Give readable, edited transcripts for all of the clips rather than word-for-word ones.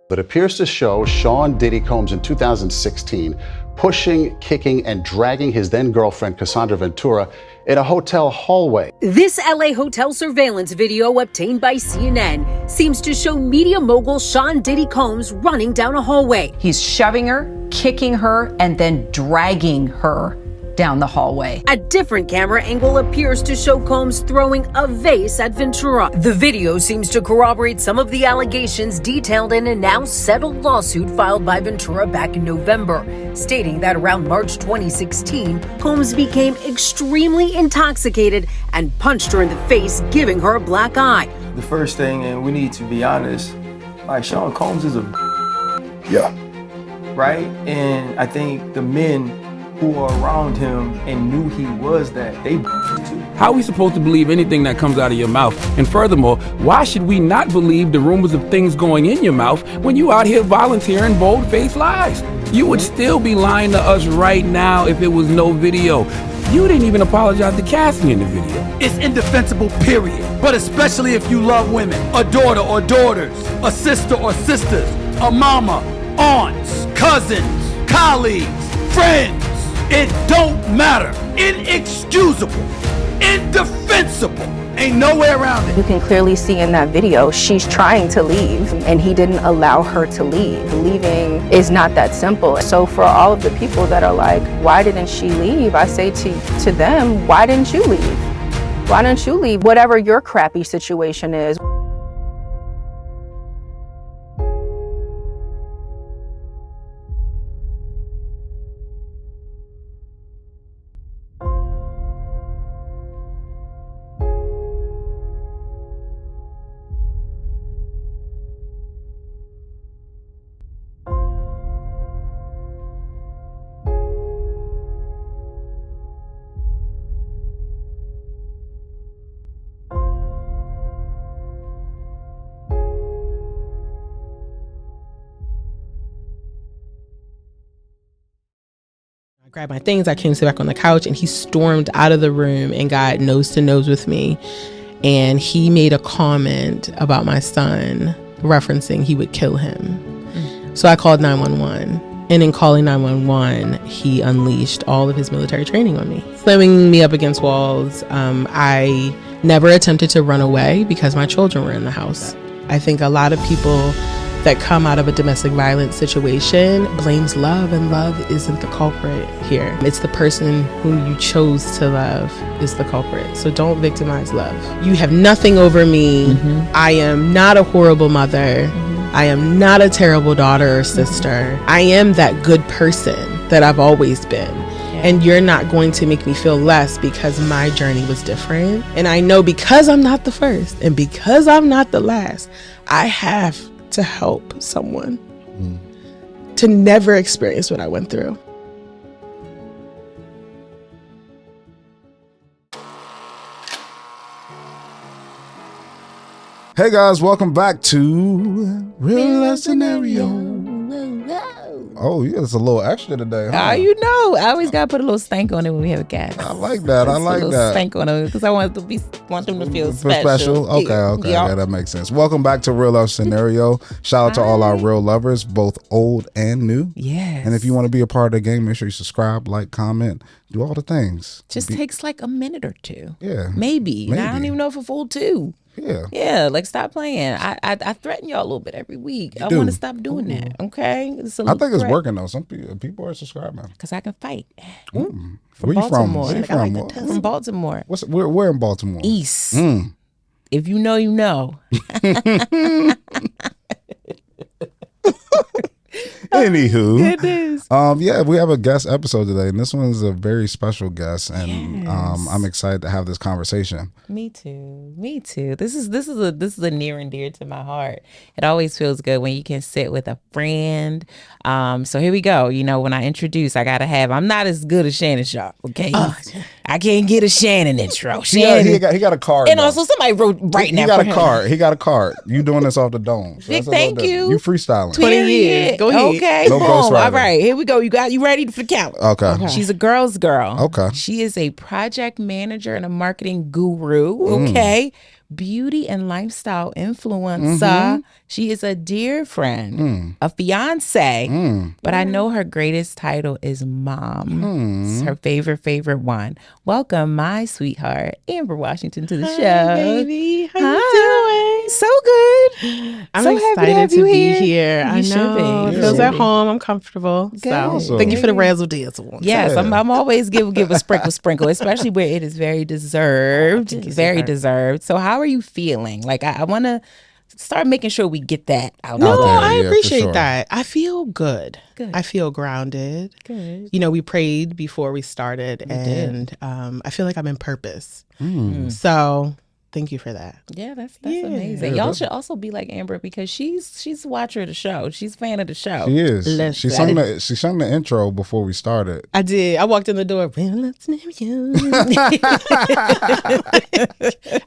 That appears to show Sean Diddy Combs in 2016 pushing, kicking, and dragging his then-girlfriend Cassandra Ventura in a hotel hallway. This LA hotel surveillance video obtained by CNN seems to show media mogul Sean Diddy Combs running down a hallway. He's shoving her, kicking her, and then dragging her down the hallway. A different camera angle appears to show Combs throwing a vase at Ventura. The video seems to corroborate some of the allegations detailed in a now settled lawsuit filed by Ventura back in November, stating that around March 2016, Combs became extremely intoxicated and punched her in the face, giving her a black eye. The first thing, and we need to be honest, like Sean Combs is a right? And I think the men who are around him and knew he was that, they too. How are we supposed to believe anything that comes out of your mouth? And furthermore, why should we not believe the rumors of things going in your mouth when you out here volunteering bold-faced lies? You would still be lying to us right now if it was no video. You didn't even apologize to Cassie in the video. It's indefensible, period. But especially if you love women, a daughter or daughters, a sister or sisters, a mama, aunts, cousins, colleagues, friends. It don't matter. Inexcusable. Indefensible. Ain't no way around it. You can clearly see in that video, she's trying to leave and he didn't allow her to leave. Leaving is not that simple. So for all of the people that are like, why didn't she leave? I say to them, why didn't you leave? Why didn't you leave? Whatever your crappy situation is. I grabbed my things, I came to sit back on the couch, and he stormed out of the room and got nose to nose with me. And he made a comment about my son, referencing he would kill him. So I called 911. And in calling 911, he unleashed all of his military training on me, slamming me up against walls. I never attempted to run away because my children were in the house. I think a lot of people that come out of a domestic violence situation blames love, and love isn't the culprit here. It's the person whom you chose to love is the culprit. So don't victimize love. You have nothing over me. I am not a horrible mother. I am not a terrible daughter or sister. I am that good person that I've always been. And you're not going to make me feel less because my journey was different. And I know because I'm not the first and because I'm not the last, I have to help someone to never experience what I went through. Hey guys, welcome back to Real Life Scenario. Oh, yeah, it's a little extra today, huh? You know, I always gotta put a little stank on it when we have a guest. I like that. I like that. Stank on it because I want them to feel special. Okay. Yeah, that makes sense. Welcome back to Real Life Scenario. Shout out to all our real lovers, both old and new. Yes. And if you want to be a part of the game, make sure you subscribe, like, comment, do all the things. Just takes like a minute or two. Yeah. Maybe. I don't even know if a full 2. Yeah, like stop playing. I threaten y'all a little bit every week. I want to stop doing that. Okay, I think it's working though. Some people are subscribing because I can fight. From Where Baltimore. You from? Where you from? From Baltimore. Where in Baltimore? East. If you know, you know. Anywho, yeah, we have a guest episode today, and this one is a very special guest, and I'm excited to have this conversation. Me too. This is a near and dear to my heart. It always feels good when you can sit with a friend. So here we go. You know, when I introduce, I'm not as good as Shannon Sharp. Okay, I can't get a Shannon intro. Shannon, he got a card, and also somebody wrote right now. He got a card. You doing this off the dome? So thank you. You freestyling. 20 years. Go ahead. Okay. No ghostwriting. All right, here we go. You ready for the count? Okay. She's a girl's girl. Okay. She is a project manager and a marketing guru. Okay. beauty and lifestyle influencer. She is a dear friend, a fiance, but I know her greatest title is mom. It's her favorite one. Welcome, my sweetheart, Ambra Washington, to the show. Baby, how you doing? So good. I'm so happy excited to be be here. I know. It feels at home. I'm comfortable. So Awesome. thank you for the razzle dazzle. Yes, I'm always give a sprinkle, especially where it is very deserved. Very deserved. So how are you feeling? Like I want to start making sure we get that out. No, there. I Yeah, appreciate for sure. that. I feel good. Good. I feel grounded. Good. You know, we prayed before we started, and I feel like I'm in purpose. So thank you for that. Yeah, that's amazing. Y'all should also be like Ambra because she's a watcher of the show. She's a fan of the show. She is. Let's She say. sung the intro before we started. I did. I walked in the door. Well, let's name you.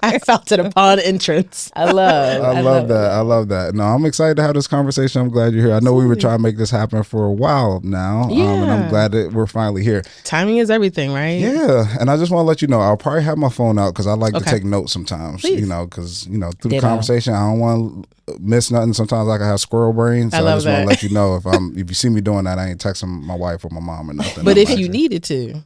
I felt it upon entrance. I love that. I love that. No, I'm excited to have this conversation. I'm glad you're here. I know we were trying to make this happen for a while now, and I'm glad that we're finally here. Timing is everything, right? Yeah, and I just want to let you know, I'll probably have my phone out because I like to take notes sometimes. Please. You know, because through the conversation, I don't want to miss nothing. Sometimes I can have squirrel brain, so I just want to let you know if you see me doing that, I ain't texting my wife or my mom or nothing. But if you needed to,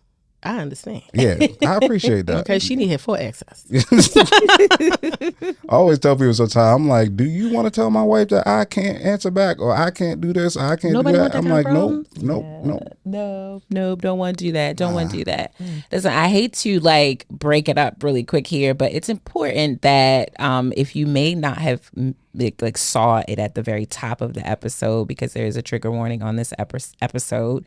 I understand. Yeah, I appreciate that. Okay, she need full access. I always tell people sometimes, I'm like, do you want to tell my wife that I can't answer back or I can't do this, or I can't Nobody do want that? that I'm kind of like, No, don't want to do that. Don't want to do that. Listen, I hate to like break it up really quick here, but it's important that if you may not have like saw it at the very top of the episode, because there is a trigger warning on this episode,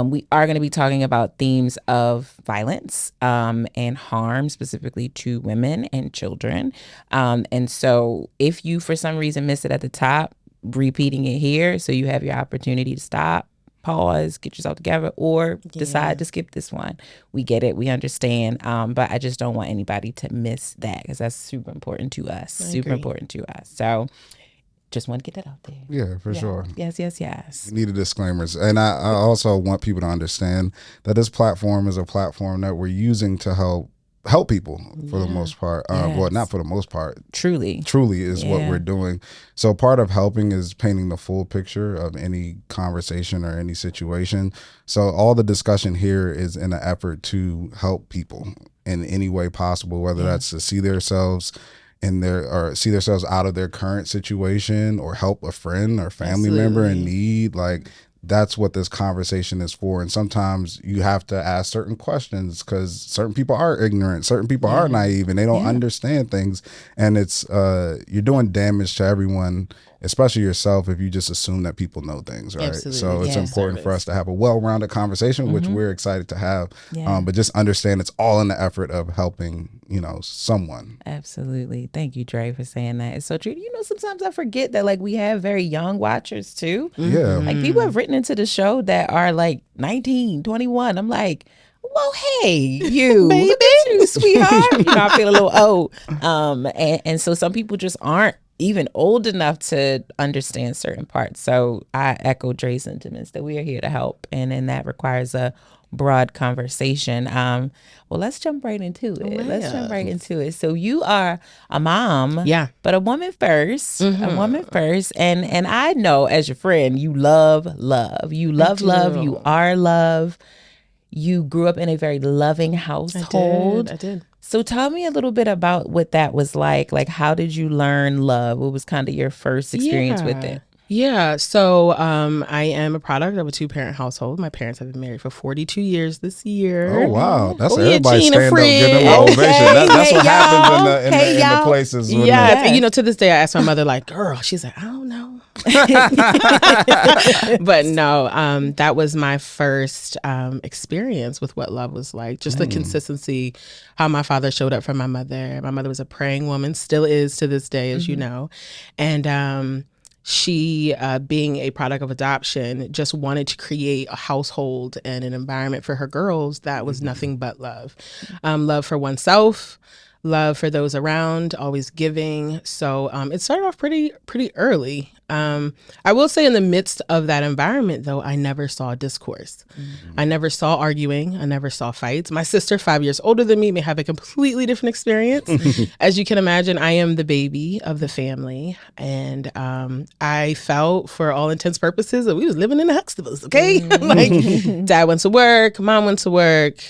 we are going to be talking about themes of violence and harm, specifically to women and children. And so if you for some reason missed it at the top, repeating it here so you have your opportunity to stop, pause, get yourself together, or decide to skip this one. We get it. We understand. But I just don't want anybody to miss that because that's super important to us. Super important to us. So just want to get that out there. Yeah, for sure. Yes. You need the disclaimers. And I also want people to understand that this platform is a platform that we're using to help people for the most part. Well, not for the most part. Truly is what we're doing. So part of helping is painting the full picture of any conversation or any situation. So all the discussion here is in an effort to help people in any way possible, whether that's to see themselves see themselves out of their current situation or help a friend or family member in need. Like, that's what this conversation is for. And sometimes you have to ask certain questions because certain people are ignorant, certain people are naive, and they don't understand things. And it's you're doing damage to everyone, especially yourself, if you just assume that people know things, right? Absolutely. So it's important for us to have a well-rounded conversation, which we're excited to have. But just understand it's all in the effort of helping, someone. Absolutely. Thank you, Dre, for saying that. It's so true. Sometimes I forget that like we have very young watchers too. Yeah. Like people have written into the show that are like 19, 21. I'm like, well, hey, you, Baby. look at you, sweetheart. I feel a little old. And so some people just aren't even old enough to understand certain parts. So I echo Dre's sentiments that we are here to help. And then that requires a broad conversation. Well, let's jump right into it. Let's jump right into it. So you are a mom, but a woman first, a woman first. And I know as your friend, you love love. You love love. You are love. You grew up in a very loving household. I did. So tell me a little bit about what that was like. Like, how did you learn love? What was kind of your first experience with it? Yeah. So I am a product of a 2-parent household. My parents have been married for 42 years this year. Oh, wow. That's yeah, everybody Gina stand up, Fred. give them an ovation. That's what happens in the y'all. places. when Yeah. To this day, I ask my mother, like, girl, she's like, I don't know. But no, that was my first experience with what love was like. Just the consistency, how my father showed up for my mother. My mother was a praying woman, still is to this day, as you know. And she, being a product of adoption, just wanted to create a household and an environment for her girls that was nothing but love. Love for oneself, love for those around, always giving. So it started off pretty early. I will say in the midst of that environment, though, I never saw discourse. I never saw arguing. I never saw fights. My sister, 5 years older than me, may have a completely different experience. As you can imagine, I am the baby of the family. And I felt, for all intents and purposes, that we was living in the Huxtables, okay? Like, dad went to work, mom went to work,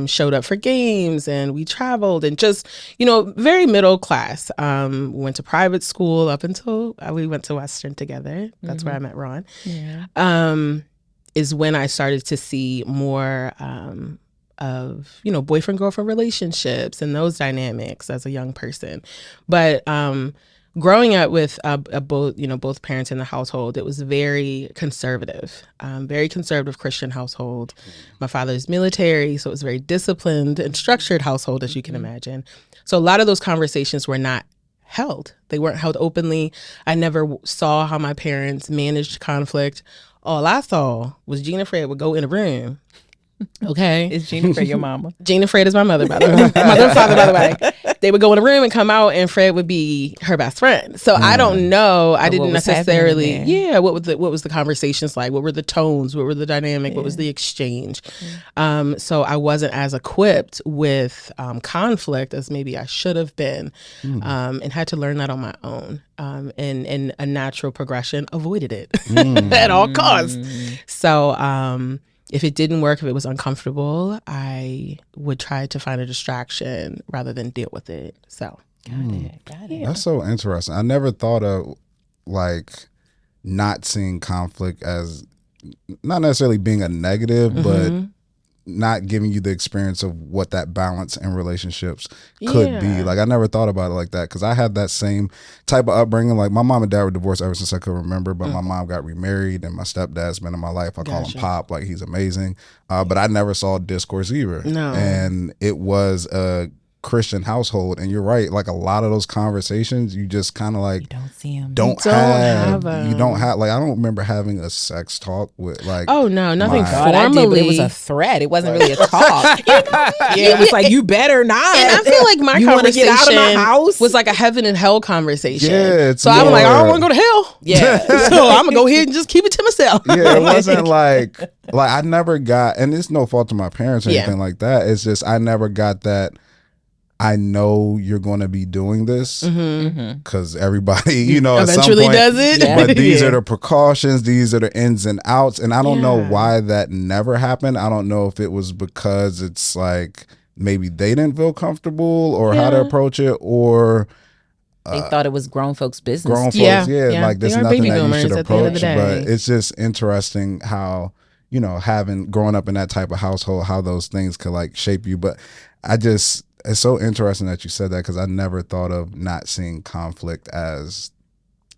showed up for games, and we traveled, and just, very middle class. We went to private school up until we went to Western together. That's where I met Ron. Is when I started to see more of boyfriend girlfriend relationships and those dynamics as a young person. But growing up with both parents in the household, it was very conservative Christian household. My father's military, so it was a very disciplined and structured household, as you can imagine. So a lot of those conversations were not held. They weren't held openly. I never saw how my parents managed conflict. All I saw was Gina Fred would go in a room. Okay. Is Gina Fred your mama? Gina Fred is my mother, by the way. Mother and father, by the way. They would go in a room and come out, and Fred would be her best friend. So I don't know. I didn't necessarily. Yeah. What was the conversations like? What were the tones? What were the dynamic? What was the exchange? So I wasn't as equipped with conflict as maybe I should have been, and had to learn that on my own. And a natural progression, avoided it at all costs. So if it didn't work, if it was uncomfortable, I would try to find a distraction rather than deal with it. So got it. That's so interesting. I never thought of not seeing conflict as not necessarily being a negative, but not giving you the experience of what that balance in relationships could be. Like, I never thought about it like that, because I had that same type of upbringing. Like, my mom and dad were divorced ever since I could remember, but my mom got remarried, and my stepdad's been in my life. I call him Pop. Like, he's amazing. But I never saw discourse either. No. And it was a Christian household, and you're right, like a lot of those conversations you just kind of like you don't see them. You don't have like, I don't remember having a sex talk with like nothing formally. It was a threat. It wasn't really a talk. It was like, you better not. And I feel like my conversation get out of my house? Was like a heaven and hell conversation. So I'm like, I don't want to go to hell. Yeah. So I'm gonna go ahead and just keep it to myself. Yeah, it wasn't like I never got, and it's no fault to my parents or anything like that. It's just I never got that. I know you're going to be doing this because everybody, at eventually some point, does it. But these are the precautions. These are the ins and outs. And I don't know why that never happened. I don't know if it was because it's like maybe they didn't feel comfortable or how to approach it, or they thought it was grown folks' business. Grown folks, like there's nothing that you should approach. But it's just interesting how, growing up in that type of household, how those things could like shape you. But it's so interesting that you said that, because I never thought of not seeing conflict as,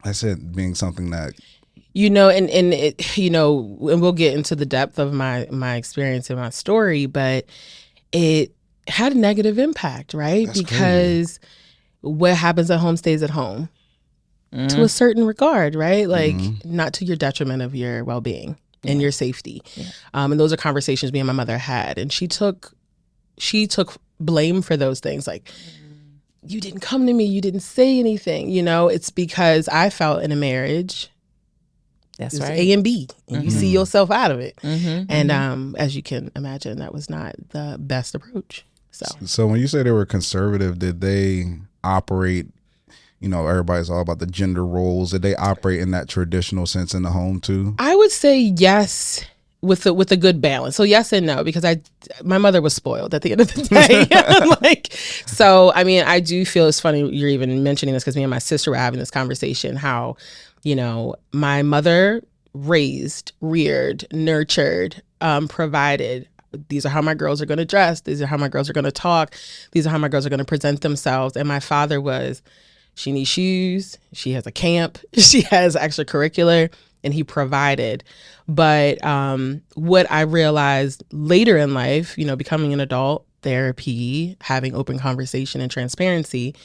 I said, being something that and it, and we'll get into the depth of my experience and my story, but it had a negative impact, right? That's because crazy. What happens at home stays at home to a certain regard, right? Like not to your detriment of your well-being and your safety. And those are conversations me and my mother had, and she took blame for those things. Like, you didn't come to me, you didn't say anything. It's because I felt in a marriage, that's right, A and B, and you see yourself out of it. And as you can imagine, that was not the best approach. So when you say they were conservative, did they operate, everybody's all about the gender roles, did they operate in that traditional sense in the home too? I would say yes, with a good balance. So yes and no, because my mother was spoiled at the end of the day. So I mean, I do feel it's funny you're even mentioning this, because me and my sister were having this conversation, how, my mother raised, reared, nurtured, provided. These are how my girls are going to dress. These are how my girls are going to talk. These are how my girls are going to present themselves. And my father was, she needs shoes. She has a camp. She has extracurricular. And he provided. But what I realized later in life, becoming an adult, therapy, having open conversation and transparency,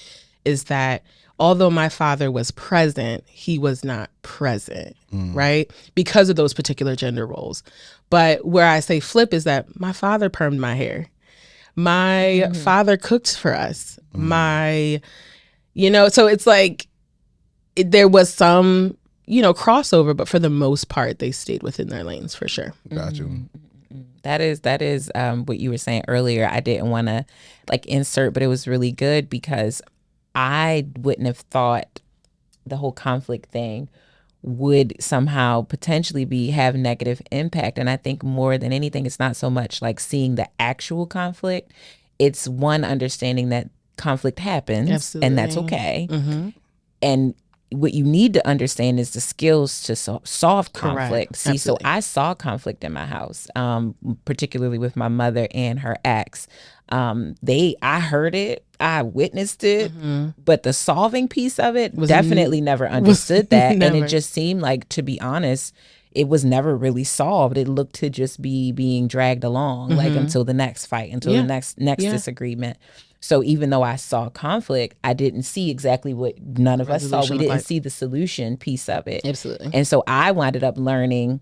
is that although my father was present, he was not present, right? Because of those particular gender roles. But where I say flip is that my father permed my hair. My father cooked for us. So it's like there was some crossover, but for the most part, they stayed within their lanes for sure. Got you. That is what you were saying earlier. I didn't want to insert, but it was really good because I wouldn't have thought the whole conflict thing would somehow potentially have negative impact. And I think more than anything, it's not so much like seeing the actual conflict. It's one, understanding that conflict happens. Absolutely. And that's okay. Mm-hmm. And what you need to understand is the skills to solve conflict. Correct. See, absolutely. So I saw conflict in my house, particularly with my mother and her ex. I heard it, I witnessed it, but the solving piece of it definitely never understood that. Never. And it just seemed like, to be honest, it was never really solved. It looked to just be being dragged along, until the next fight, until the next disagreement. So even though I saw conflict, I didn't see exactly what none of us saw. We didn't see the solution piece of it. Absolutely. And so I wound up learning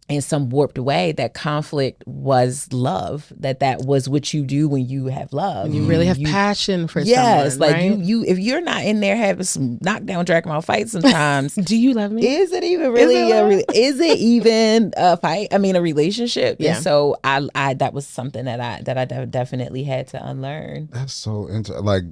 in some warped way that conflict was love, that was what you do when you have love. When you really have passion for someone, right? you if you're not in there having some knockdown, drag 'em out fights sometimes. Do you love me? Is it even really is it even a fight? I mean, a relationship. Yeah. And so I that was something that I definitely had to unlearn. That's so interesting.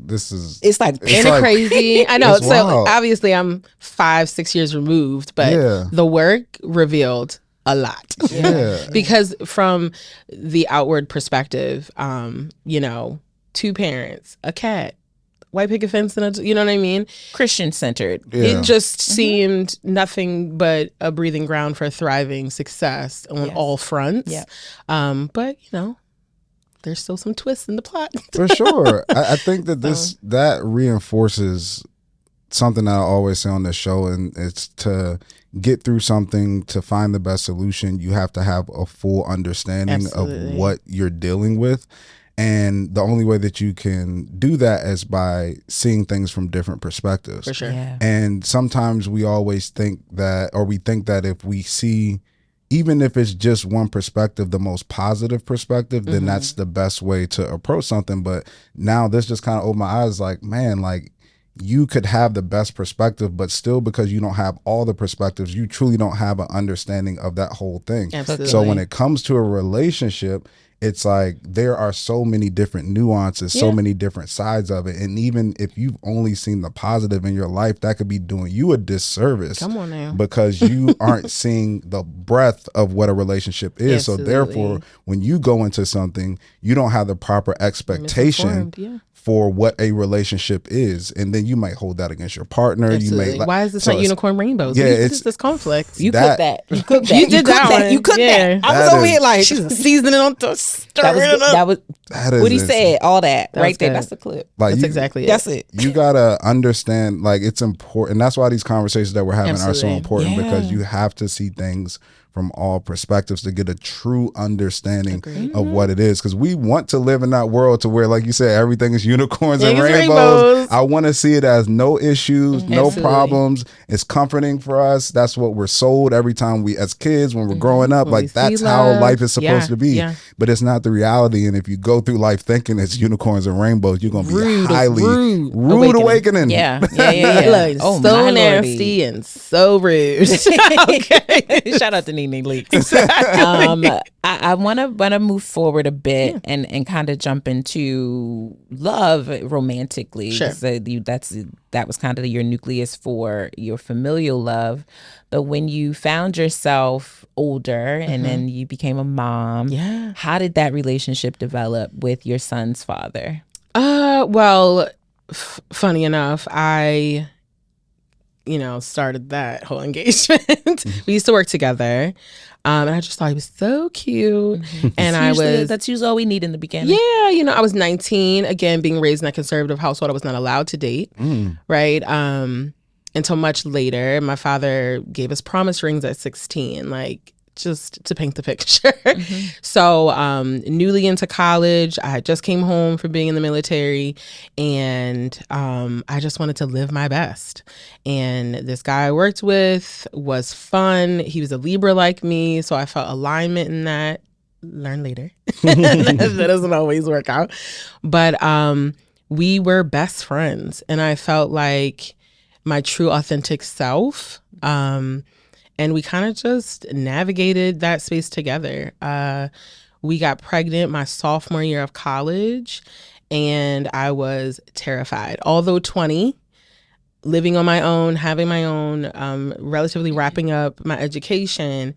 It's crazy. I know. So wild. Obviously I'm 5-6 years removed, but the work revealed a lot. Yeah. Because from the outward perspective, 2 parents, a cat, white picket fence, and you know what I mean? Christian centered. Yeah. It just seemed nothing but a breathing ground for thriving success on all fronts. Yeah. But there's still some twists in the plot. For sure. I think that that reinforces something that I always say on this show, and it's to get through something, to find the best solution, you have to have a full understanding of what you're dealing with. And the only way that you can do that is by seeing things from different perspectives. For sure. Yeah. And sometimes we always think that if we see, even if it's just one perspective, the most positive perspective, then that's the best way to approach something. But now this just kind of opened my eyes, you could have the best perspective, but still, because you don't have all the perspectives, you truly don't have an understanding of that whole thing. Absolutely. So when it comes to a relationship, it's like there are so many different nuances, so many different sides of it. And even if you've only seen the positive in your life, that could be doing you a disservice. Come on now. Because you aren't seeing the breadth of what a relationship is. Absolutely. So therefore, when you go into something, you don't have the proper expectation for what a relationship is, and then you might hold that against your partner. Absolutely. You may why is this not unicorn rainbows? Yeah, it's this conflict. You cooked that. You cooked that. You did that. You cooked that. I was over here like she's seasoning on the that was what he said. All that right there. That's the clip. That's exactly it. That's it. You gotta understand. It's important. And that's why these conversations that we're having are so important, because you have to see things from all perspectives to get a true understanding of what it is. Because we want to live in that world to where, like you said, everything is unicorns and rainbows. I want to see it as no issues, no problems. It's comforting for us. That's what we're sold every time as kids, when we're growing up. That's how life is supposed to be. Yeah. But it's not the reality. And if you go through life thinking it's unicorns and rainbows, you're going to be highly rude awakening. Yeah. Look, so nasty and so rude. Okay. Shout out to Nene Leaks. I want to move forward a bit and kind of jump into love romantically. Sure. That was kind of your nucleus for your familial love. But when you found yourself older and then you became a mom, how did that relationship develop with your son's father? Well, funny enough, I started that whole engagement. We used to work together. And I just thought he was so cute. And that's usually all we need in the beginning. Yeah, I was 19, again, being raised in a conservative household. I was not allowed to date, right? Until much later. My father gave us promise rings at 16, just to paint the picture. So newly into college, I had just came home from being in the military, and I just wanted to live my best. And this guy I worked with was fun. He was a Libra like me, so I felt alignment in that. Learn later. That doesn't always work out. But we were best friends, and I felt like my true authentic self And we kind of just navigated that space together. We got pregnant my sophomore year of college, and I was terrified. Although 20, living on my own, having my own, relatively wrapping up my education,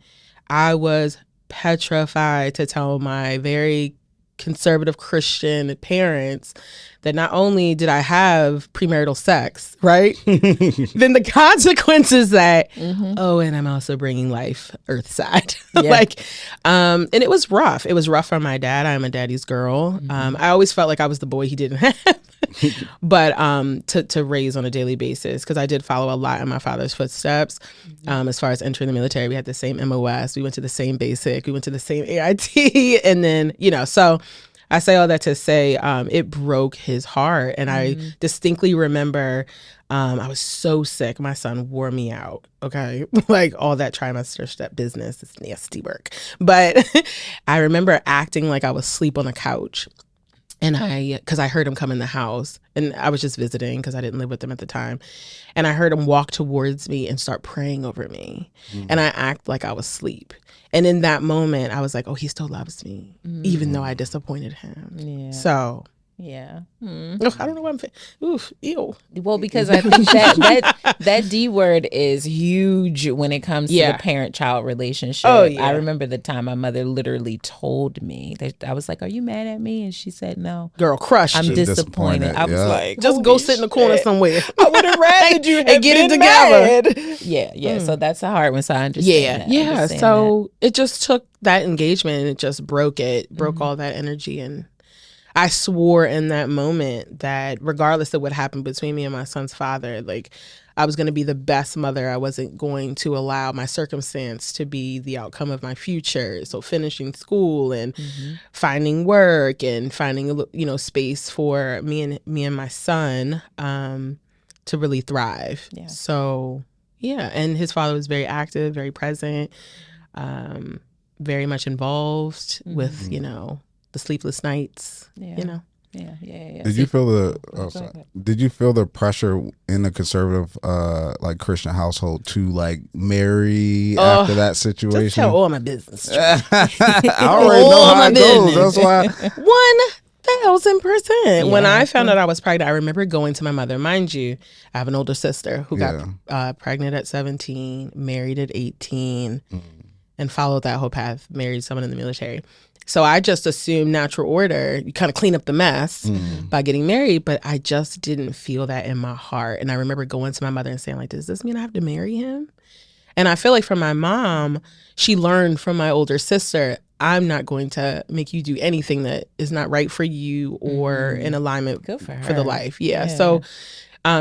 I was petrified to tell my very conservative Christian parents that not only did I have premarital sex, right? Then the consequences that, oh, and I'm also bringing life earthside. And it was rough. It was rough for my dad. I'm a daddy's girl. I always felt like I was the boy he didn't have. But to raise on a daily basis, because I did follow a lot in my father's footsteps. As far as entering the military, we had the same MOS. We went to the same basic. We went to the same AIT. And then, so I say all that to say it broke his heart. And I distinctly remember I was so sick. My son wore me out. Okay. Like all that trimester step business is nasty work. But I remember acting like I was asleep on the couch. And because I heard him come in the house, and I was just visiting because I didn't live with him at the time. And I heard him walk towards me and start praying over me. And I act like I was asleep. And in that moment, I was like, oh, he still loves me, even though I disappointed him. Yeah. So. Yeah. I don't know why I'm oof, ew. Well, because I think that D word is huge when it comes to the parent-child relationship. Oh, yeah. I remember the time my mother literally told me that I was like, "Are you mad at me?" And she said, "No, girl, crushed. I'm disappointed." I was like, "Just go sit in the corner somewhere." I would have rather you and get it together. Yeah. So that's a hard one. So I understand. Yeah. So it just took that engagement and it just broke all that energy. And I swore in that moment that regardless of what happened between me and my son's father, like I was going to be the best mother. I wasn't going to allow my circumstance to be the outcome of my future. So finishing school and finding work and finding, space for me and my son to really thrive. Yeah. So, and his father was very active, very present, very much involved with, the sleepless nights, Yeah. Did you feel the pressure in the conservative Christian household to marry after that situation? Just tell all my business. I already know how it goes. That's why 1000%. When I found out I was pregnant, I remember going to my mother. Mind you, I have an older sister who got pregnant at 17, married at 18, and followed that whole path, married someone in the military. So I just assumed natural order, you kind of clean up the mess by getting married, but I just didn't feel that in my heart. And I remember going to my mother and saying, like, does this mean I have to marry him? And I feel like for my mom, she learned from my older sister, I'm not going to make you do anything that is not right for you or in alignment for the life. Yeah. So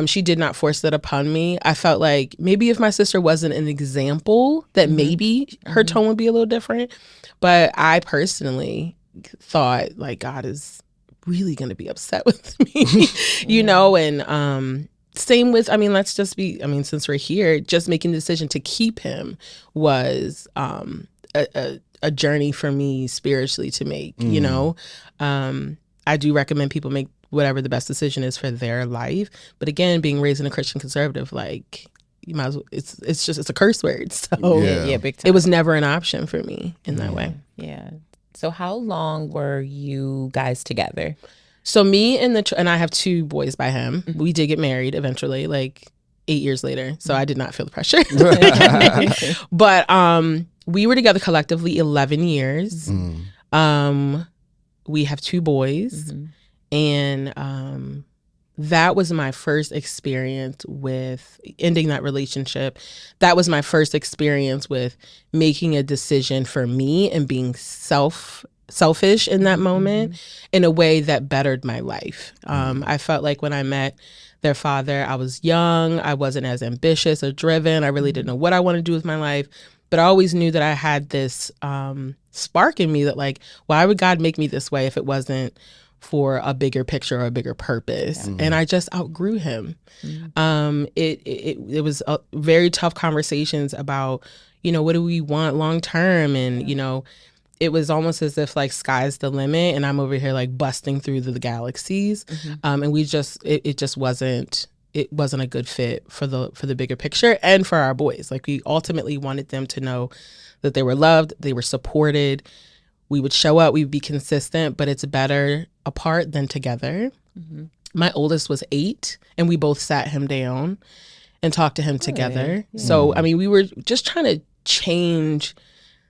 she did not force that upon me. I felt like maybe if my sister wasn't an example, that maybe her tone would be a little different. But I personally thought like God is really going to be upset with me, and same with, since we're here, just making the decision to keep him was a journey for me spiritually to make, I do recommend people make whatever the best decision is for their life. But again, being raised in a Christian conservative, like you might as well, it's a curse word. So big time. It was never an option for me in that way. Yeah. So how long were you guys together? So me and I have 2 boys by him. We did get married eventually, like 8 years later. So I did not feel the pressure. But we were together collectively 11 years. We have 2 boys. And that was my first experience with ending that relationship. That was my first experience with making a decision for me and being selfish in that moment in a way that bettered my life. I felt like when I met their father, I was young. I wasn't as ambitious or driven. I really didn't know what I wanted to do with my life. But I always knew that I had this spark in me that like, why would God make me this way if it wasn't for a bigger picture or a bigger purpose? And I just outgrew him. It was very tough conversations about, what do we want long term? And, it was almost as if like sky's the limit and I'm over here like busting through the galaxies. And it just wasn't it wasn't a good fit for the bigger picture and for our boys. Like, we ultimately wanted them to know that they were loved, they were supported. We would show up, we would be consistent, but it's better apart than together. Mm-hmm. My oldest was 8, and we both sat him down and talked to him together. Yeah. So, I mean, we were just trying to change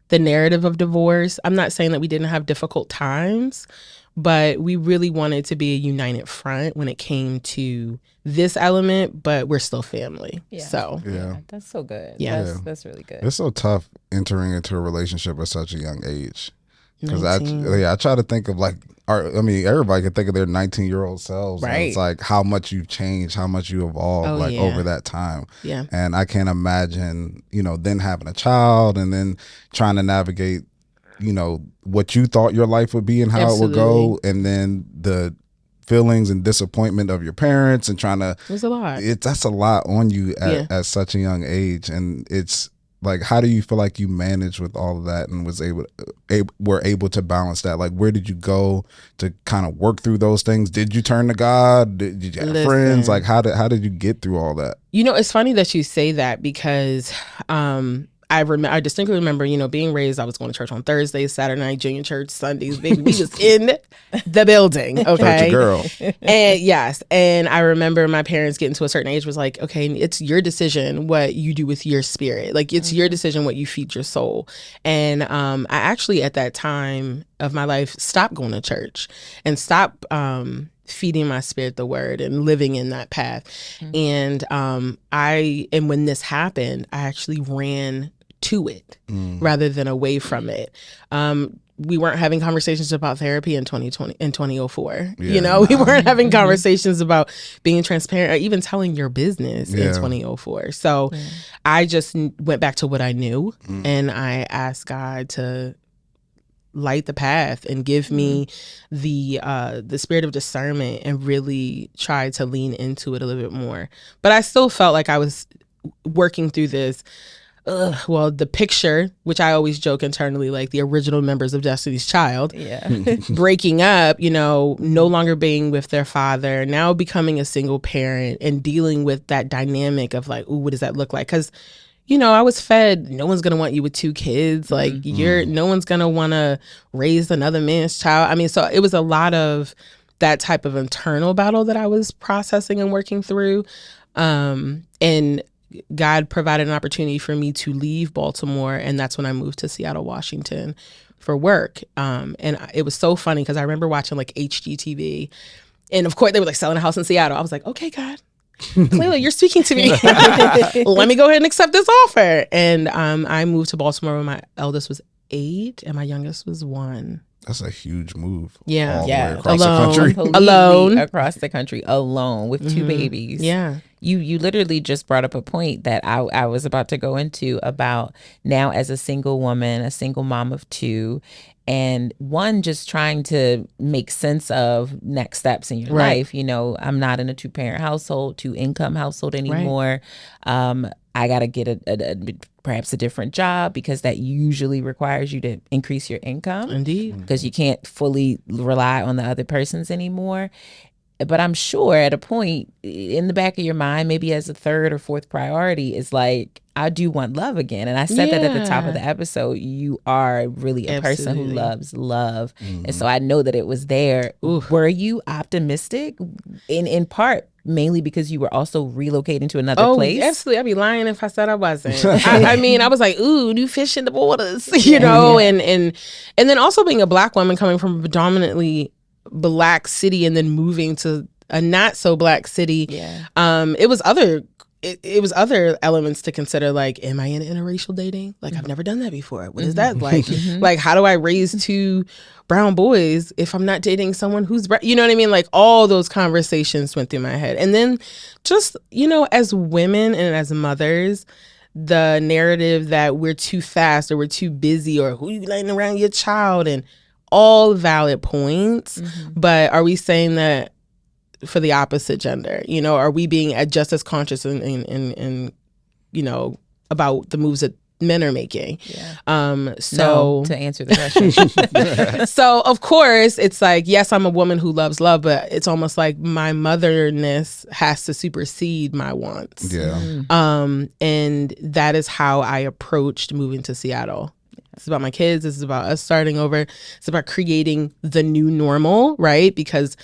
the narrative of divorce. I'm not saying that we didn't have difficult times, but we really wanted to be a united front when it came to this element, but we're still family. Yeah. So yeah, that's so good. Yeah. That's really good. It's so tough entering into a relationship at such a young age. Because I try to think of like, everybody can think of their 19-year-old selves. Right. And it's like how much you've changed, how much you evolved over that time. Yeah. And I can't imagine, then having a child and then trying to navigate, what you thought your life would be and how it would go. And then the feelings and disappointment of your parents and trying to. It's a lot. That's a lot on you at such a young age. And it's, like, how do you feel like you managed with all of that and were able to balance that? Like, where did you go to kind of work through those things? Did you turn to God? Did you have friends? Like, how did you get through all that? It's funny that you say that because I distinctly remember, being raised, I was going to church on Thursdays, Saturday night, junior church, Sundays, baby. We was in the building, okay? Girl. And yes, and I remember my parents getting to a certain age was like, okay, it's your decision what you do with your spirit. Like, it's your decision what you feed your soul. And I actually, at that time of my life, stopped going to church and stopped feeding my spirit the word and living in that path. And when this happened, I actually ran to it rather than away from it. We weren't having conversations about therapy in 2004. Yeah. We weren't having conversations about being transparent or even telling your business in 2004. So I just went back to what I knew and I asked God to light the path and give me the spirit of discernment and really try to lean into it a little bit more. But I still felt like I was working through this. The picture, which I always joke internally, like the original members of Destiny's Child, breaking up, no longer being with their father, now becoming a single parent and dealing with that dynamic of like, ooh, what does that look like? Because I was fed, no one's going to want you with 2 kids. Like, no one's going to want to raise another man's child. I mean, so it was a lot of that type of internal battle that I was processing and working through. And God provided an opportunity for me to leave Baltimore. And that's when I moved to Seattle, Washington for work. And it was so funny because I remember watching like HGTV. And of course, they were like selling a house in Seattle. I was like, okay, God. Clearly you're speaking to me. Let me go ahead and accept this offer. And I moved to Baltimore when my eldest was 8 and my youngest was 1. That's a huge move. Yeah. All the way across the country. Alone. Across the country, alone with 2 babies. Yeah. You literally just brought up a point that I was about to go into about now as a single woman, a single mom of 2, and one just trying to make sense of next steps in your life. I'm not in a 2-parent household, 2-income household anymore. I got to get perhaps a different job because that usually requires you to increase your income. Indeed. Because you can't fully rely on the other person's anymore. But I'm sure at a point in the back of your mind, maybe as a 3rd or 4th priority, is like, I do want love again. And I said that at the top of the episode. You are really a person who loves love. And so I know that it was there. Were you optimistic in part? Mainly because you were also relocating to another place? Oh, absolutely. I'd be lying if I said I wasn't. I mean, I was like, ooh, new fish in the waters, and then also being a Black woman coming from a predominantly Black city and then moving to a not so Black city. It was other elements to consider, like, am I in interracial dating? Like, I've never done that before. What is that like? Like, how do I raise 2 brown boys if I'm not dating someone who's brown? You know what I mean? Like, all those conversations went through my head. And then just, as women and as mothers, the narrative that we're too fast or we're too busy or who you letting around your child, and all valid points. But are we saying that for the opposite gender? Are we being just as conscious and about the moves that men are making. So to answer the question. So of course it's like, yes, I'm a woman who loves love, but it's almost like my motherness has to supersede my wants. And that is how I approached moving to Seattle. It's about my kids. This is about us starting over. It's about creating the new normal, right? Because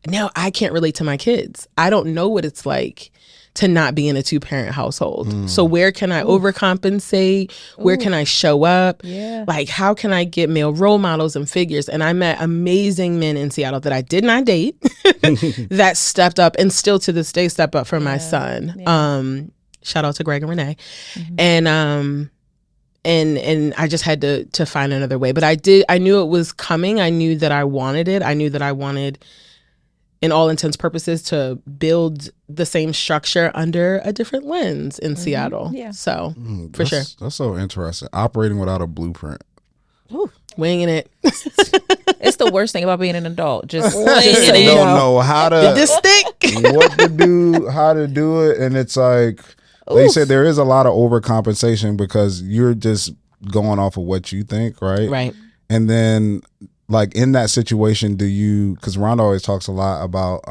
now I can't relate to my kids. I don't know what it's like to not be in a 2-parent household. So where can I overcompensate? Where can I show up? Like, how can I get male role models and figures? And I met amazing men in Seattle that I did not date that stepped up and still to this day step up for my son. Shout out to Greg and Renee. And I just had to find another way. But I knew it was coming. I knew that I wanted it. I knew that I wanted, in all intents purposes, to build the same structure under a different lens in Seattle. So for sure. That's so interesting. Operating without a blueprint. Winging it. It's the worst thing about being an adult. Just don't know how to this stick. what to do, how to do it. And it's like, they said there is a lot of overcompensation because you're just going off of what you think, right? Right. And then, like, in that situation, because Rhonda always talks a lot about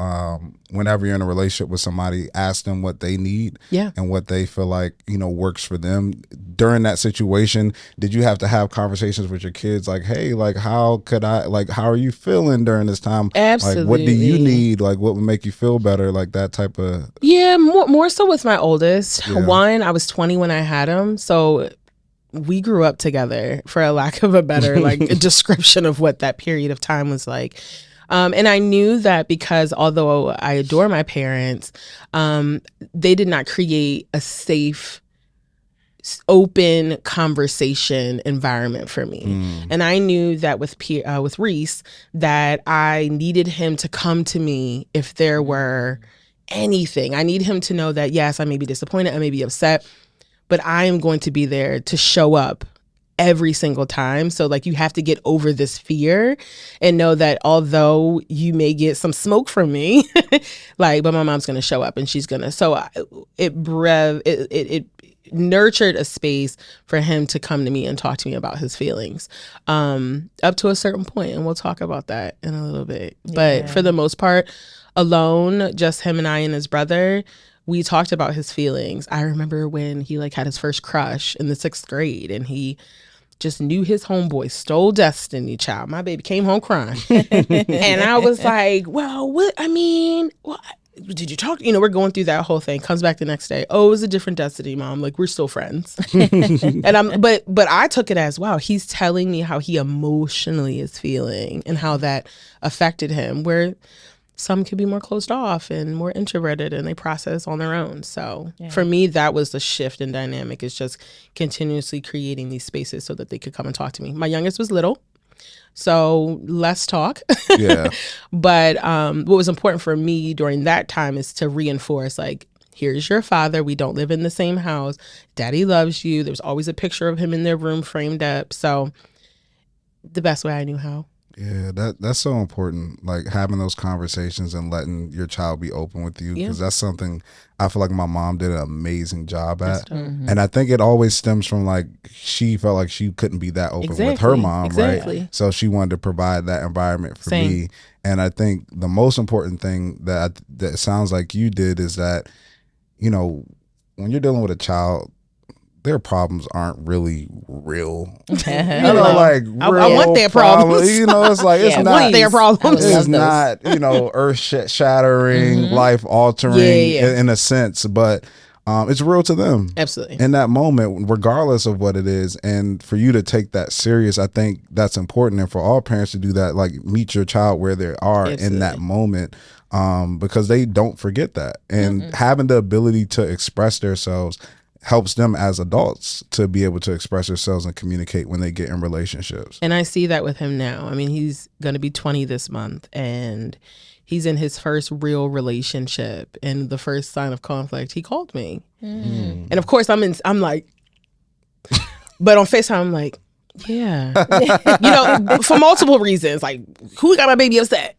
whenever you're in a relationship with somebody, ask them what they need and what they feel like, works for them. During that situation, did you have to have conversations with your kids like, hey, like, how are you feeling during this time? Absolutely. Like, what do you need? Like, what would make you feel better? Like, that type of... Yeah, more so with my oldest. One, I was 20 when I had him, so we grew up together, for a lack of a better description of what that period of time was like. And I knew that because although I adore my parents, they did not create a safe, open conversation environment for me. And I knew that with Reese, that I needed him to come to me if there were anything. I need him to know that, yes, I may be disappointed, I may be upset, but I am going to be there to show up every single time. So like, you have to get over this fear and know that although you may get some smoke from me, but my mom's going to show up and she's going to. So it nurtured a space for him to come to me and talk to me about his feelings up to a certain point. And we'll talk about that in a little bit. But for the most part, alone, just him and I and his brother, we talked about his feelings. I remember when he had his first crush in the 6th grade and he just knew his homeboy stole Destiny Child. My baby came home crying. And I was like, well, did you talk? We're going through that whole thing. Comes back the next day. Oh, it was a different Destiny, Mom. Like, we're still friends. And but I took it as, wow, he's telling me how he emotionally is feeling and how that affected him, where some could be more closed off and more introverted and they process on their own. So for me, that was the shift in dynamic, is just continuously creating these spaces so that they could come and talk to me. My youngest was little, so less talk. But what was important for me during that time is to reinforce, like, here's your father. We don't live in the same house. Daddy loves you. There's always a picture of him in their room framed up. So the best way I knew how. Yeah, that's so important, like having those conversations and letting your child be open with you, because that's something I feel like my mom did an amazing job at. And I think it always stems from, like, she felt like she couldn't be that open with her mom, right? So she wanted to provide that environment for me. And I think the most important thing that sounds like you did is that, when you're dealing with a child, their problems aren't really real. I want their problems. It's like, it's not want their problems. It's not, earth shattering, life altering in a sense, but it's real to them. Absolutely. In that moment, regardless of what it is. And for you to take that serious, I think that's important. And for all parents to do that, like, meet your child where they are in that moment, because they don't forget that. And having the ability to express themselves helps them as adults to be able to express themselves and communicate when they get in relationships. And I see that with him now. I mean, he's going to be 20 this month, and he's in his first real relationship. And the first sign of conflict, he called me. And of course, I'm like, but on FaceTime, I'm like, for multiple reasons, like, who got my baby upset?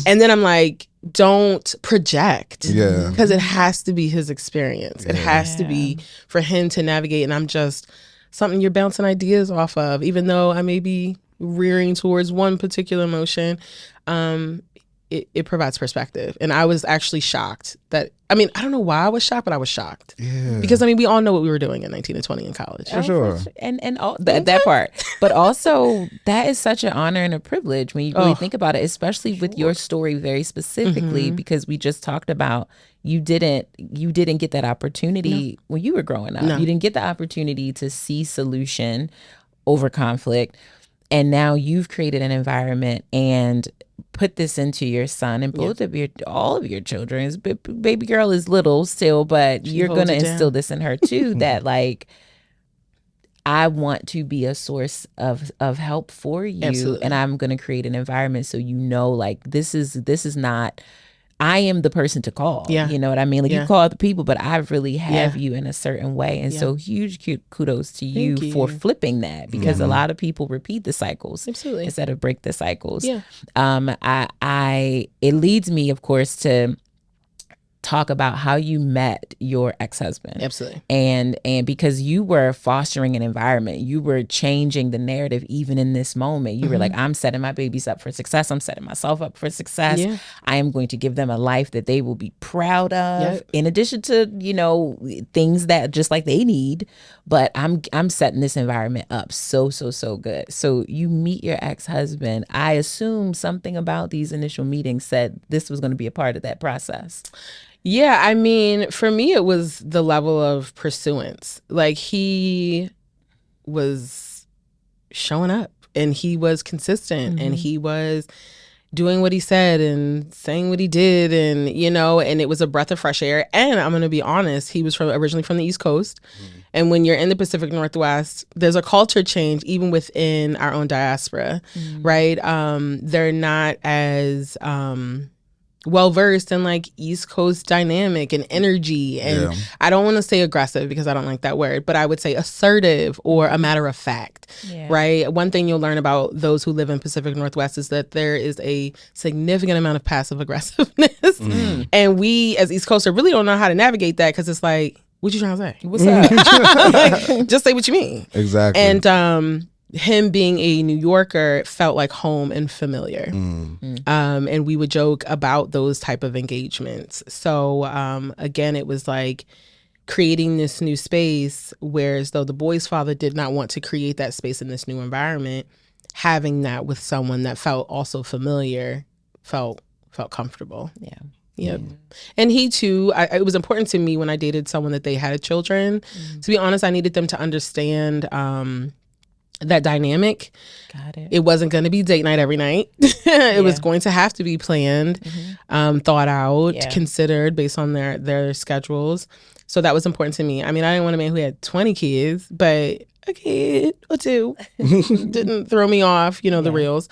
And then I'm like, don't project, because it has to be his experience. It has to be for him to navigate. And I'm just something you're bouncing ideas off of, even though I may be rearing towards one particular emotion. It provides perspective. And I was actually shocked that, I don't know why I was shocked, but I was shocked. Yeah. Because we all know what we were doing at 19 and 20 in college. For sure. And all that part. But also, that is such an honor and a privilege when you really think about it, especially with your story very specifically, because we just talked about you didn't get that opportunity when you were growing up. No. You didn't get the opportunity to see solution over conflict. And now you've created an environment and put this into your son and both of all of your children. Baby girl is little still, but you're going to instill this in her too, that like, I want to be a source of help for you. Absolutely. And I'm going to create an environment so you know, like, this is not, I am the person to call. Yeah. You know what I mean? Like, you call other people, but I really have you in a certain way. And so huge kudos to you for flipping that, because a lot of people repeat the cycles instead of break the cycles. Yeah. It leads me, of course, to talk about how you met your ex-husband. Absolutely. And because you were fostering an environment, you were changing the narrative even in this moment. You were like, I'm setting my babies up for success. I'm setting myself up for success. Yeah. I am going to give them a life that they will be proud of, in addition to, things that just like they need. But I'm setting this environment up so good. So you meet your ex-husband. I assume something about these initial meetings said this was going to be a part of that process. Yeah, for me, it was the level of pursuance. Like, he was showing up and he was consistent and he was doing what he said and saying what he did, and and it was a breath of fresh air. And I'm going to be honest, he was originally from the East Coast. And when you're in the Pacific Northwest, there's a culture change even within our own diaspora, right? They're not as well-versed in like East Coast dynamic and energy. And I don't want to say aggressive because I don't like that word, but I would say assertive or a matter of fact, right? One thing you'll learn about those who live in Pacific Northwest is that there is a significant amount of passive aggressiveness. And we as East Coasters really don't know how to navigate that, because it's like, what you trying to say? What's up? Like, just say what you mean. Exactly. And him being a New Yorker felt like home and familiar. And we would joke about those type of engagements. So again, it was like creating this new space, whereas though the boy's father did not want to create that space in this new environment, having that with someone that felt also familiar felt comfortable. Yeah. Yep. And he too, it was important to me when I dated someone that they had children. To be honest, I needed them to understand that dynamic. Got it. It wasn't going to be date night every night. It was going to have to be planned, thought out, considered based on their schedules. So that was important to me. I didn't want a man who had 20 kids, but a kid or two didn't throw me off, the reels.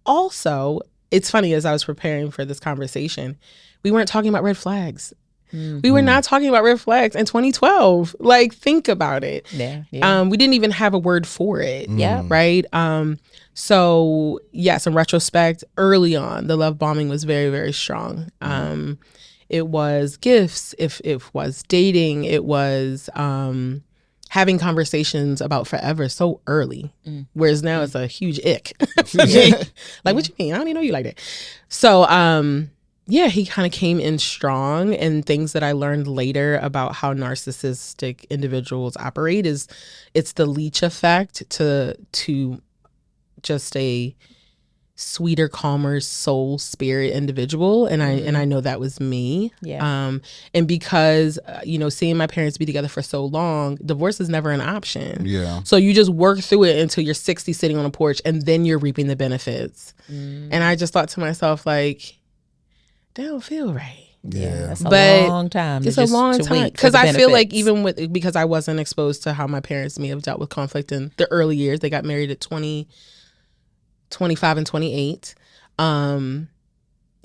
Also, it's funny, as I was preparing for this conversation, we weren't talking about red flags. We were not talking about red flags in 2012. Like, think about it. Yeah. We didn't even have a word for it. Yeah. Right. So yes, in retrospect, early on, the love bombing was very, very strong. It was gifts. If it was dating, it was having conversations about forever so early. Whereas now it's a huge ick. Like, what you mean? I don't even know you like that. So yeah, he kind of came in strong, and things that I learned later about how narcissistic individuals operate is it's the leech effect to just a sweeter, calmer soul spirit individual. And I know that was me. Yeah. And because, seeing my parents be together for so long, divorce is never an option. Yeah. So you just work through it until you're 60 sitting on a porch, and then you're reaping the benefits. And I just thought to myself, like, that don't feel right. Yeah. That's a long time. It's a long time. Because I feel like because I wasn't exposed to how my parents may have dealt with conflict in the early years. They got married at 20, 25 and 28.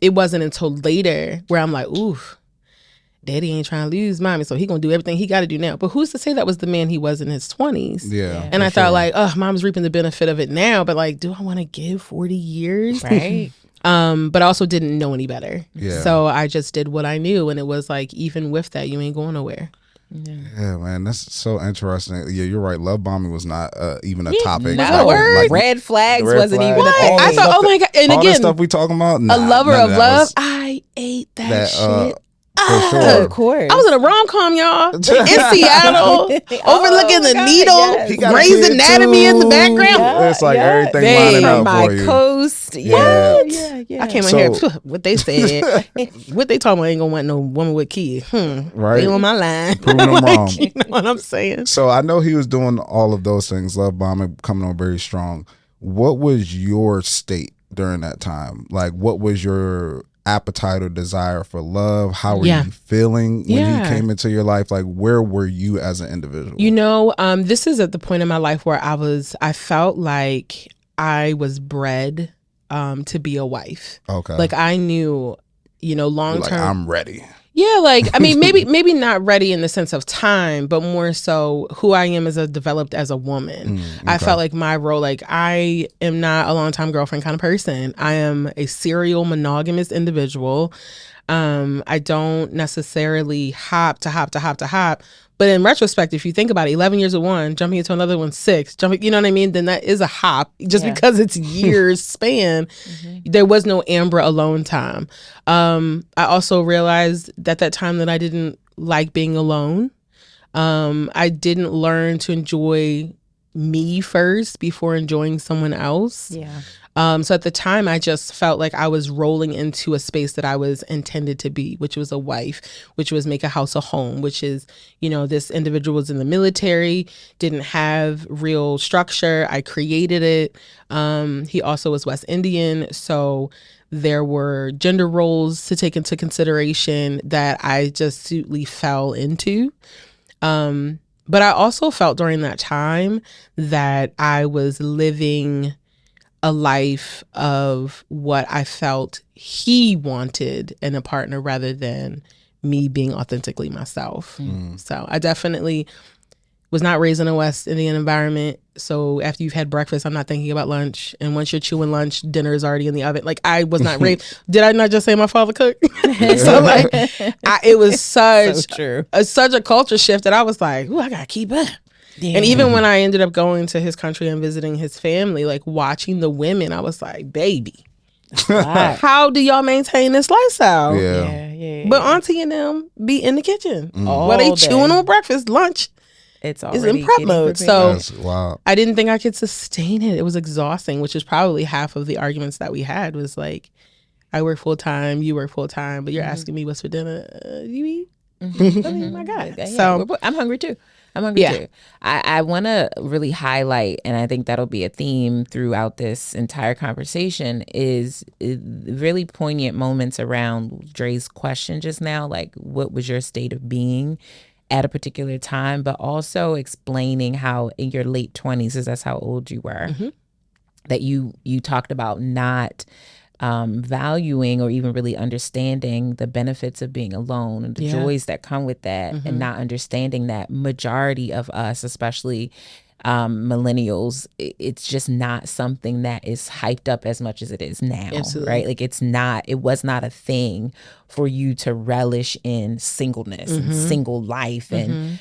It wasn't until later where I'm like, ooh, daddy ain't trying to lose mommy, so he gonna do everything he got to do now. But who's to say that was the man he was in his 20s? Yeah. And I thought like, oh, mom's reaping the benefit of it now. But like, do I want to give 40 years? Right. But I also didn't know any better. Yeah. So I just did what I knew. And it was like, even with that, you ain't going nowhere. Yeah, man, that's so interesting. Yeah, you're right. Love bombing was not even a topic. No, Like, red flags wasn't even a What? thing. I thought, oh my God. And all the again, stuff we talking about, a lover none of that love. was- I ate that shit. for sure. Of course. I was in a rom-com, y'all, in Seattle, overlooking the God, needle, yes. He got a Grey's kid Anatomy in the too. background. It's like everything Babe. lining From up my for you. coast. Yeah. Yeah. I came in So- here, what they said, what they talking about ain't gonna want no woman with kids. Right. They on my line. Proving them wrong. You know what I'm saying? So I know he was doing all of those things, love bombing, coming on very strong. What was your state during that time? Like, what was your appetite or desire for love? How were you feeling when he came into your life? Like, where were you as an individual? You know, this is at the point in my life where I felt like I was bred to be a wife. Okay. Like I knew, long Like, term. I'm ready. Yeah, like I mean, maybe not ready in the sense of time, but more so who I am developed as a woman. I felt like my role, like I am not a long-time girlfriend kind of person. I am a serial monogamous individual. I don't necessarily hop. But in retrospect, if you think about it, 11 years with one, jumping into another one, 6, you know what I mean? Then that is a hop. Just because it's years span, there was no Ambra alone time. I also realized at that time that I didn't like being alone. I didn't learn to enjoy me first before enjoying someone else. Yeah. So at the time, I just felt like I was rolling into a space that I was intended to be, which was a wife, which was make a house a home, which is, this individual was in the military, didn't have real structure. I created it. He also was West Indian. So there were gender roles to take into consideration that I just suitably fell into. But I also felt during that time that I was living a life of what I felt he wanted in a partner rather than me being authentically myself. So I definitely was not raised in a West Indian environment. So after you've had breakfast, I'm not thinking about lunch. And once you're chewing lunch, dinner is already in the oven. Like I was not raised. Did I not just say my father cooked? So like it was such a culture shift that I was like, ooh, I gotta keep up. Yeah. And even when I ended up going to his country and visiting his family, like watching the women, I was like, baby, how do y'all maintain this lifestyle? Yeah. But auntie and them be in the kitchen. All While they day. chewing on breakfast, lunch It's is in prep mode. prepared. So I didn't think I could sustain it. It was exhausting, which is probably half of the arguments that we had was like, I work full time, you work full time, but you're asking me what's for dinner. You eat? I mean, my God. So I'm hungry too. Too. I want to really highlight, and I think that'll be a theme throughout this entire conversation, is really poignant moments around Dre's question just now, like what was your state of being at a particular time, but also explaining how in your late 20s, because that's how old you were, that you talked about not valuing or even really understanding the benefits of being alone and the joys that come with that, and not understanding that majority of us, especially millennials, it's just not something that is hyped up as much as it is now. Absolutely. Right? Like it was not a thing for you to relish in singleness and single life and,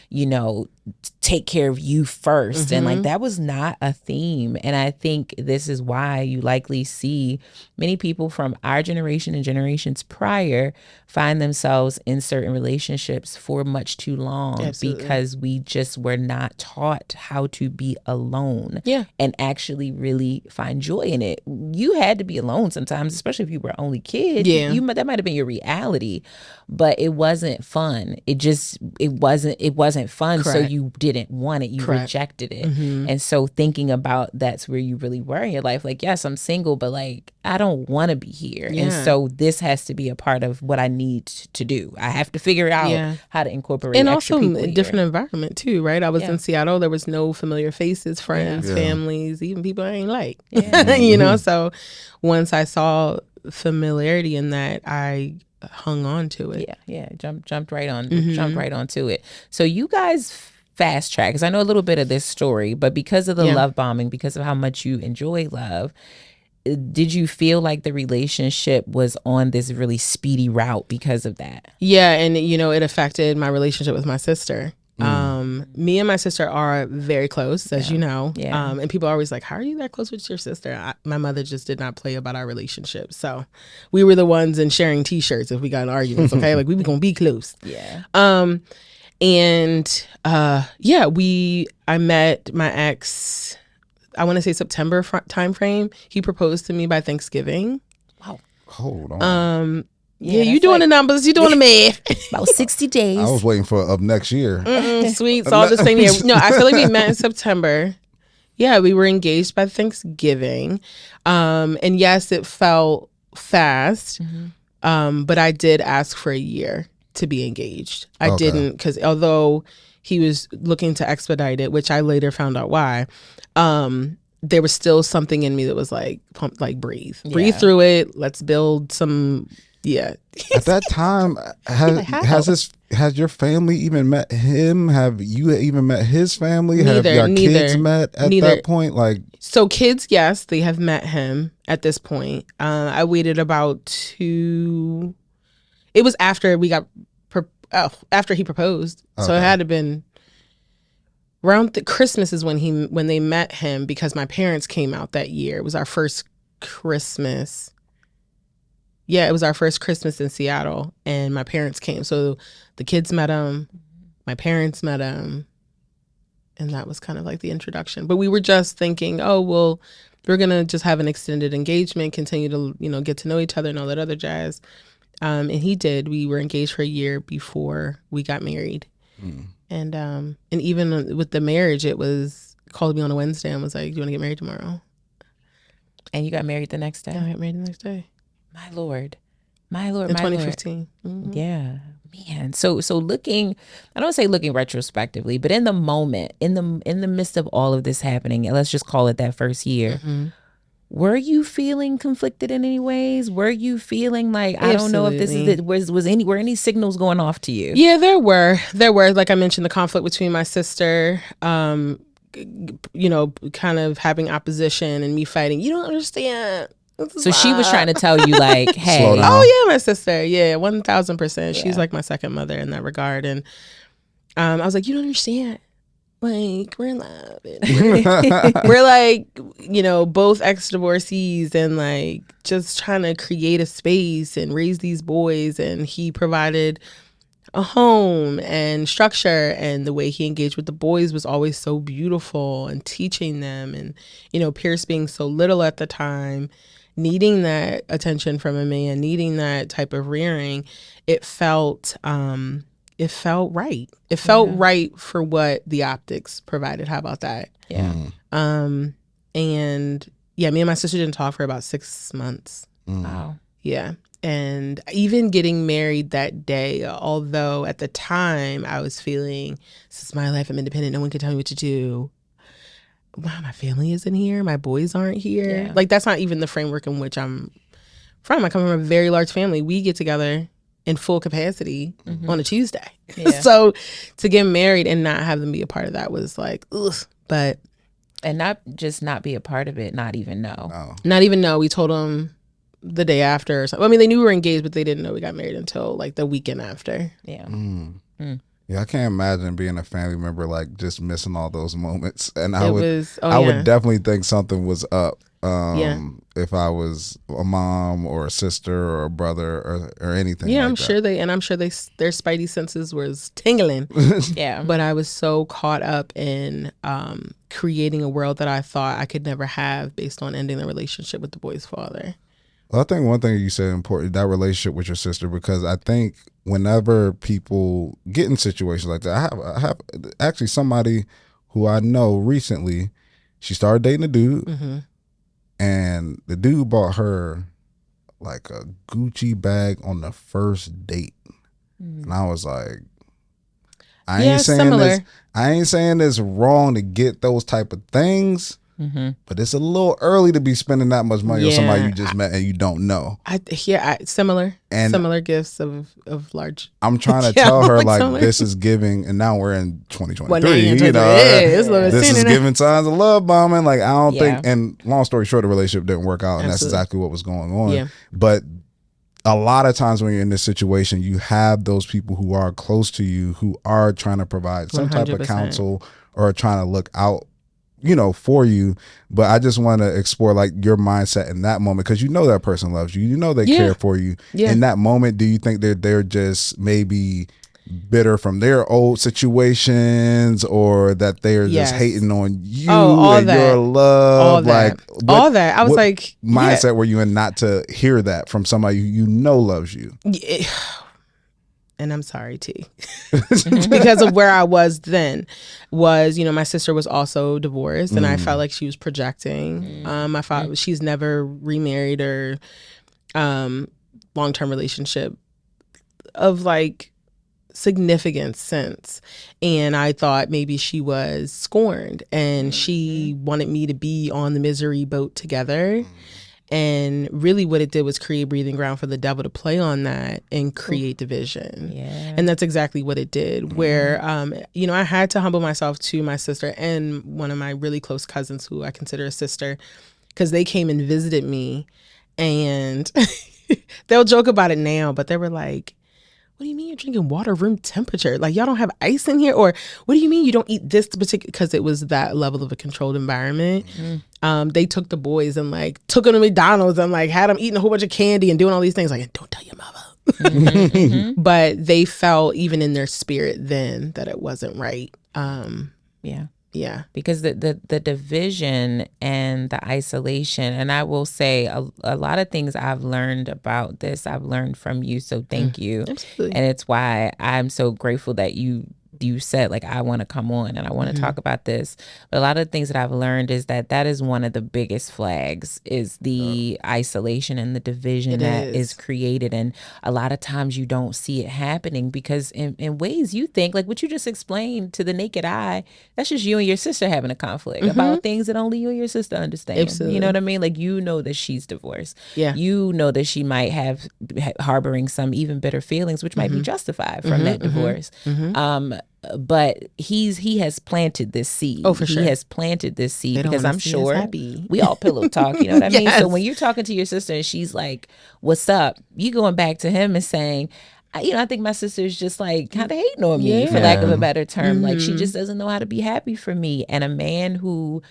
take care of you first. And like that was not a theme. And I think this is why you likely see many people from our generation and generations prior find themselves in certain relationships for much too long. Absolutely. Because we just were not taught how to be alone and actually really find joy in it. You had to be alone sometimes, especially if you were only kid. That might have been your reality, but it wasn't fun. It wasn't fun. Correct. So you didn't want it. You rejected it. And so thinking about that's where you really were in your life. Like, yes, I'm single, but like, I don't want to be here. And so this has to be a part of what I need to do. I have to figure out how to incorporate and extra also people a different environment too, right? I was in Seattle. There was no familiar faces, friends, families, even people I ain't like, so once I saw familiarity in that, I hung on to it. Jumped right onto it. So you guys fast track, because I know a little bit of this story, but because of the love bombing, because of how much you enjoy love, did you feel like the relationship was on this really speedy route because of that? Yeah, and it affected my relationship with my sister. Me and my sister are very close, as you know. Yeah. And people are always like, how are you that close with your sister? My mother just did not play about our relationship. So we were the ones in sharing T-shirts if we got in arguments, okay? Like, we were going to be close. Yeah. I met my ex, I want to say September time frame. He proposed to me by Thanksgiving. Wow. Hold on. Yeah, you doing the numbers, you doing the math. About 60 days. I was waiting for up next year. Sweet, it's all the same year. No, I feel like we met in September. Yeah, we were engaged by Thanksgiving. And yes, it felt fast. But I did ask for a year to be engaged. I didn't, because although he was looking to expedite it, which I later found out why, there was still something in me that was like, pump, like breathe through it. Let's build some. Yeah. At that time, has your family even met him? Have you even met his family? Have your kids met at that point? Like, so kids, yes, they have met him at this point. I waited about 2. It was after we got after he proposed, so it had to been around Christmas is when they met him, because my parents came out that year. It was our first Christmas. Yeah, it was our first Christmas in Seattle, and my parents came. So the kids met him, my parents met him, and that was kind of like the introduction. But we were just thinking, oh, well, we're going to just have an extended engagement, continue to, get to know each other and all that other jazz. And he did. We were engaged for a year before we got married. And even with the marriage, it was called me on a Wednesday and was like, do you want to get married tomorrow? And you got married the next day? Yeah, I got married the next day. My Lord. In 2015. Yeah, man. So looking, I don't say looking retrospectively, but in the moment, in the midst of all of this happening, and let's just call it that first year, were you feeling conflicted in any ways? Were you feeling like, I don't know if this is it, were any signals going off to you? Yeah, there were. Like I mentioned, the conflict between my sister, kind of having opposition and me fighting. You don't understand. So she was trying to tell you, like, hey. Oh, yeah, my sister. Yeah, 1,000%. She's like my second mother in that regard. And I was like, you don't understand. Like, we're in love. We're like, both ex-divorcees and like just trying to create a space and raise these boys. And he provided a home and structure, and the way he engaged with the boys was always so beautiful, and teaching them, and, Pierce being so little at the time, needing that attention from a man, needing that type of rearing. It felt right. It felt right for what the optics provided. How about that? Yeah. And yeah, me and my sister didn't talk for about 6 months. Wow. Yeah. And even getting married that day, although at the time I was feeling, this is my life, I'm independent, no one can tell me what to do. Wow, my family isn't here, my boys aren't here. Yeah. Like, that's not even the framework in which I'm from. I come from a very large family. We get together in full capacity on a Tuesday. Yeah. So to get married and not have them be a part of that was like, ugh. But and not be a part of it, not even know. Not even know. We told them the day after or something. I mean, they knew we were engaged, but they didn't know we got married until like the weekend after. Yeah. Yeah, I can't imagine being a family member, like just missing all those moments. And I would definitely think something was up. If I was a mom or a sister or a brother or anything. Yeah, like I'm that. sure their spidey senses was tingling. Yeah. But I was so caught up in creating a world that I thought I could never have based on ending the relationship with the boy's father. Well, I think one thing you said important, that relationship with your sister, because I think whenever people get in situations like that, I have actually somebody who I know recently, she started dating a dude, and the dude bought her like a Gucci bag on the first date. And I was like, I ain't saying it's wrong to get those type of things, But it's a little early to be spending that much money on somebody you just met and you don't know. Similar gifts of large. I'm trying to tell her like this is giving, and now we're in 2023. This is giving signs of love bombing. Like I don't think. And long story short, the relationship didn't work out, and that's exactly what was going on. Yeah. But a lot of times when you're in this situation, you have those people who are close to you who are trying to provide some 100%. Type of counsel or trying to look out, for you. But I just want to explore like your mindset in that moment, because that person loves you, they care for you. In that moment, do you think that they're just maybe bitter from their old situations, or that they're just hating on you and your love? All that. I was like, mindset were you in not to hear that from somebody who loves you? And I'm sorry, T, because of where I was then. My sister was also divorced, and I felt like she was projecting. I thought she's never remarried or long-term relationship of like significance since, and I thought maybe she was scorned and she wanted me to be on the misery boat together. And really what it did was create breathing ground for the devil to play on that and create division. And that's exactly what it did, where I had to humble myself to my sister and one of my really close cousins who I consider a sister, because they came and visited me, and they'll joke about it now, but they were like, what do you mean you're drinking water room temperature? Like, y'all don't have ice in here? Or what do you mean you don't eat this particular? Because it was that level of a controlled environment. They took the boys and like took them to McDonald's and like had them eating a whole bunch of candy and doing all these things. Like, don't tell your mother. But they felt even in their spirit then that it wasn't right. Yeah. Because the division and the isolation, and I will say a lot of things I've learned about this, I've learned from you. So thank you. Absolutely. And it's why I'm so grateful that you said like, I want to come on and I want to talk about this. But a lot of the things that I've learned is that is one of the biggest flags, is the isolation and the division that is created. And a lot of times you don't see it happening because in ways you think, like what you just explained to the naked eye, that's just you and your sister having a conflict about things that only you and your sister understand. Absolutely. You know what I mean? Like, that she's divorced. Yeah. That she might have harboring some even bitter feelings, which might be justified from that divorce. But he has planted this seed. Oh, for sure. He has planted this seed because I'm sure we all pillow talk. You know what I mean? So when you're talking to your sister and she's like, "What's up?" You going back to him and saying, I think my sister's just like kind of hating on me, for lack of a better term. Like, she just doesn't know how to be happy for me. And a man who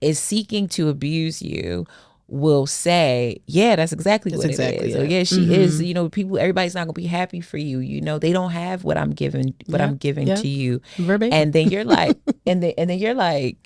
is seeking to abuse you will say, yeah, that's exactly what it is. So yeah, she is, everybody's not gonna be happy for you. They don't have what I'm giving to you. Verbatim. And then you're like, and then you're like,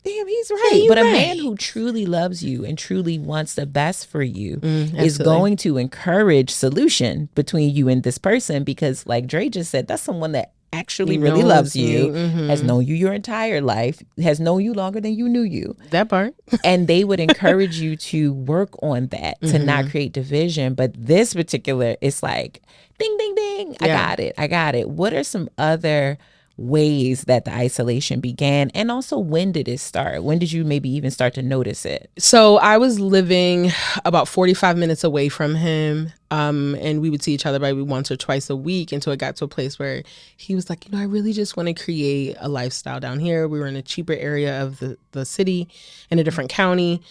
damn, he's right. But a man who truly loves you and truly wants the best for you is going to encourage solution between you and this person, because like Dre just said, that's someone that actually really loves you, has known you your entire life, has known you longer than you knew you. That part. And they would encourage you to work on that, to not create division. But this particular, it's like, ding, ding, ding. Yeah. I got it. What are some other ways that the isolation began? And also, when did it start? When did you maybe even start to notice it? So I was living about 45 minutes away from him. And we would see each other maybe once or twice a week until it got to a place where he was like, I really just want to create a lifestyle down here. We were in a cheaper area of the city in a different county.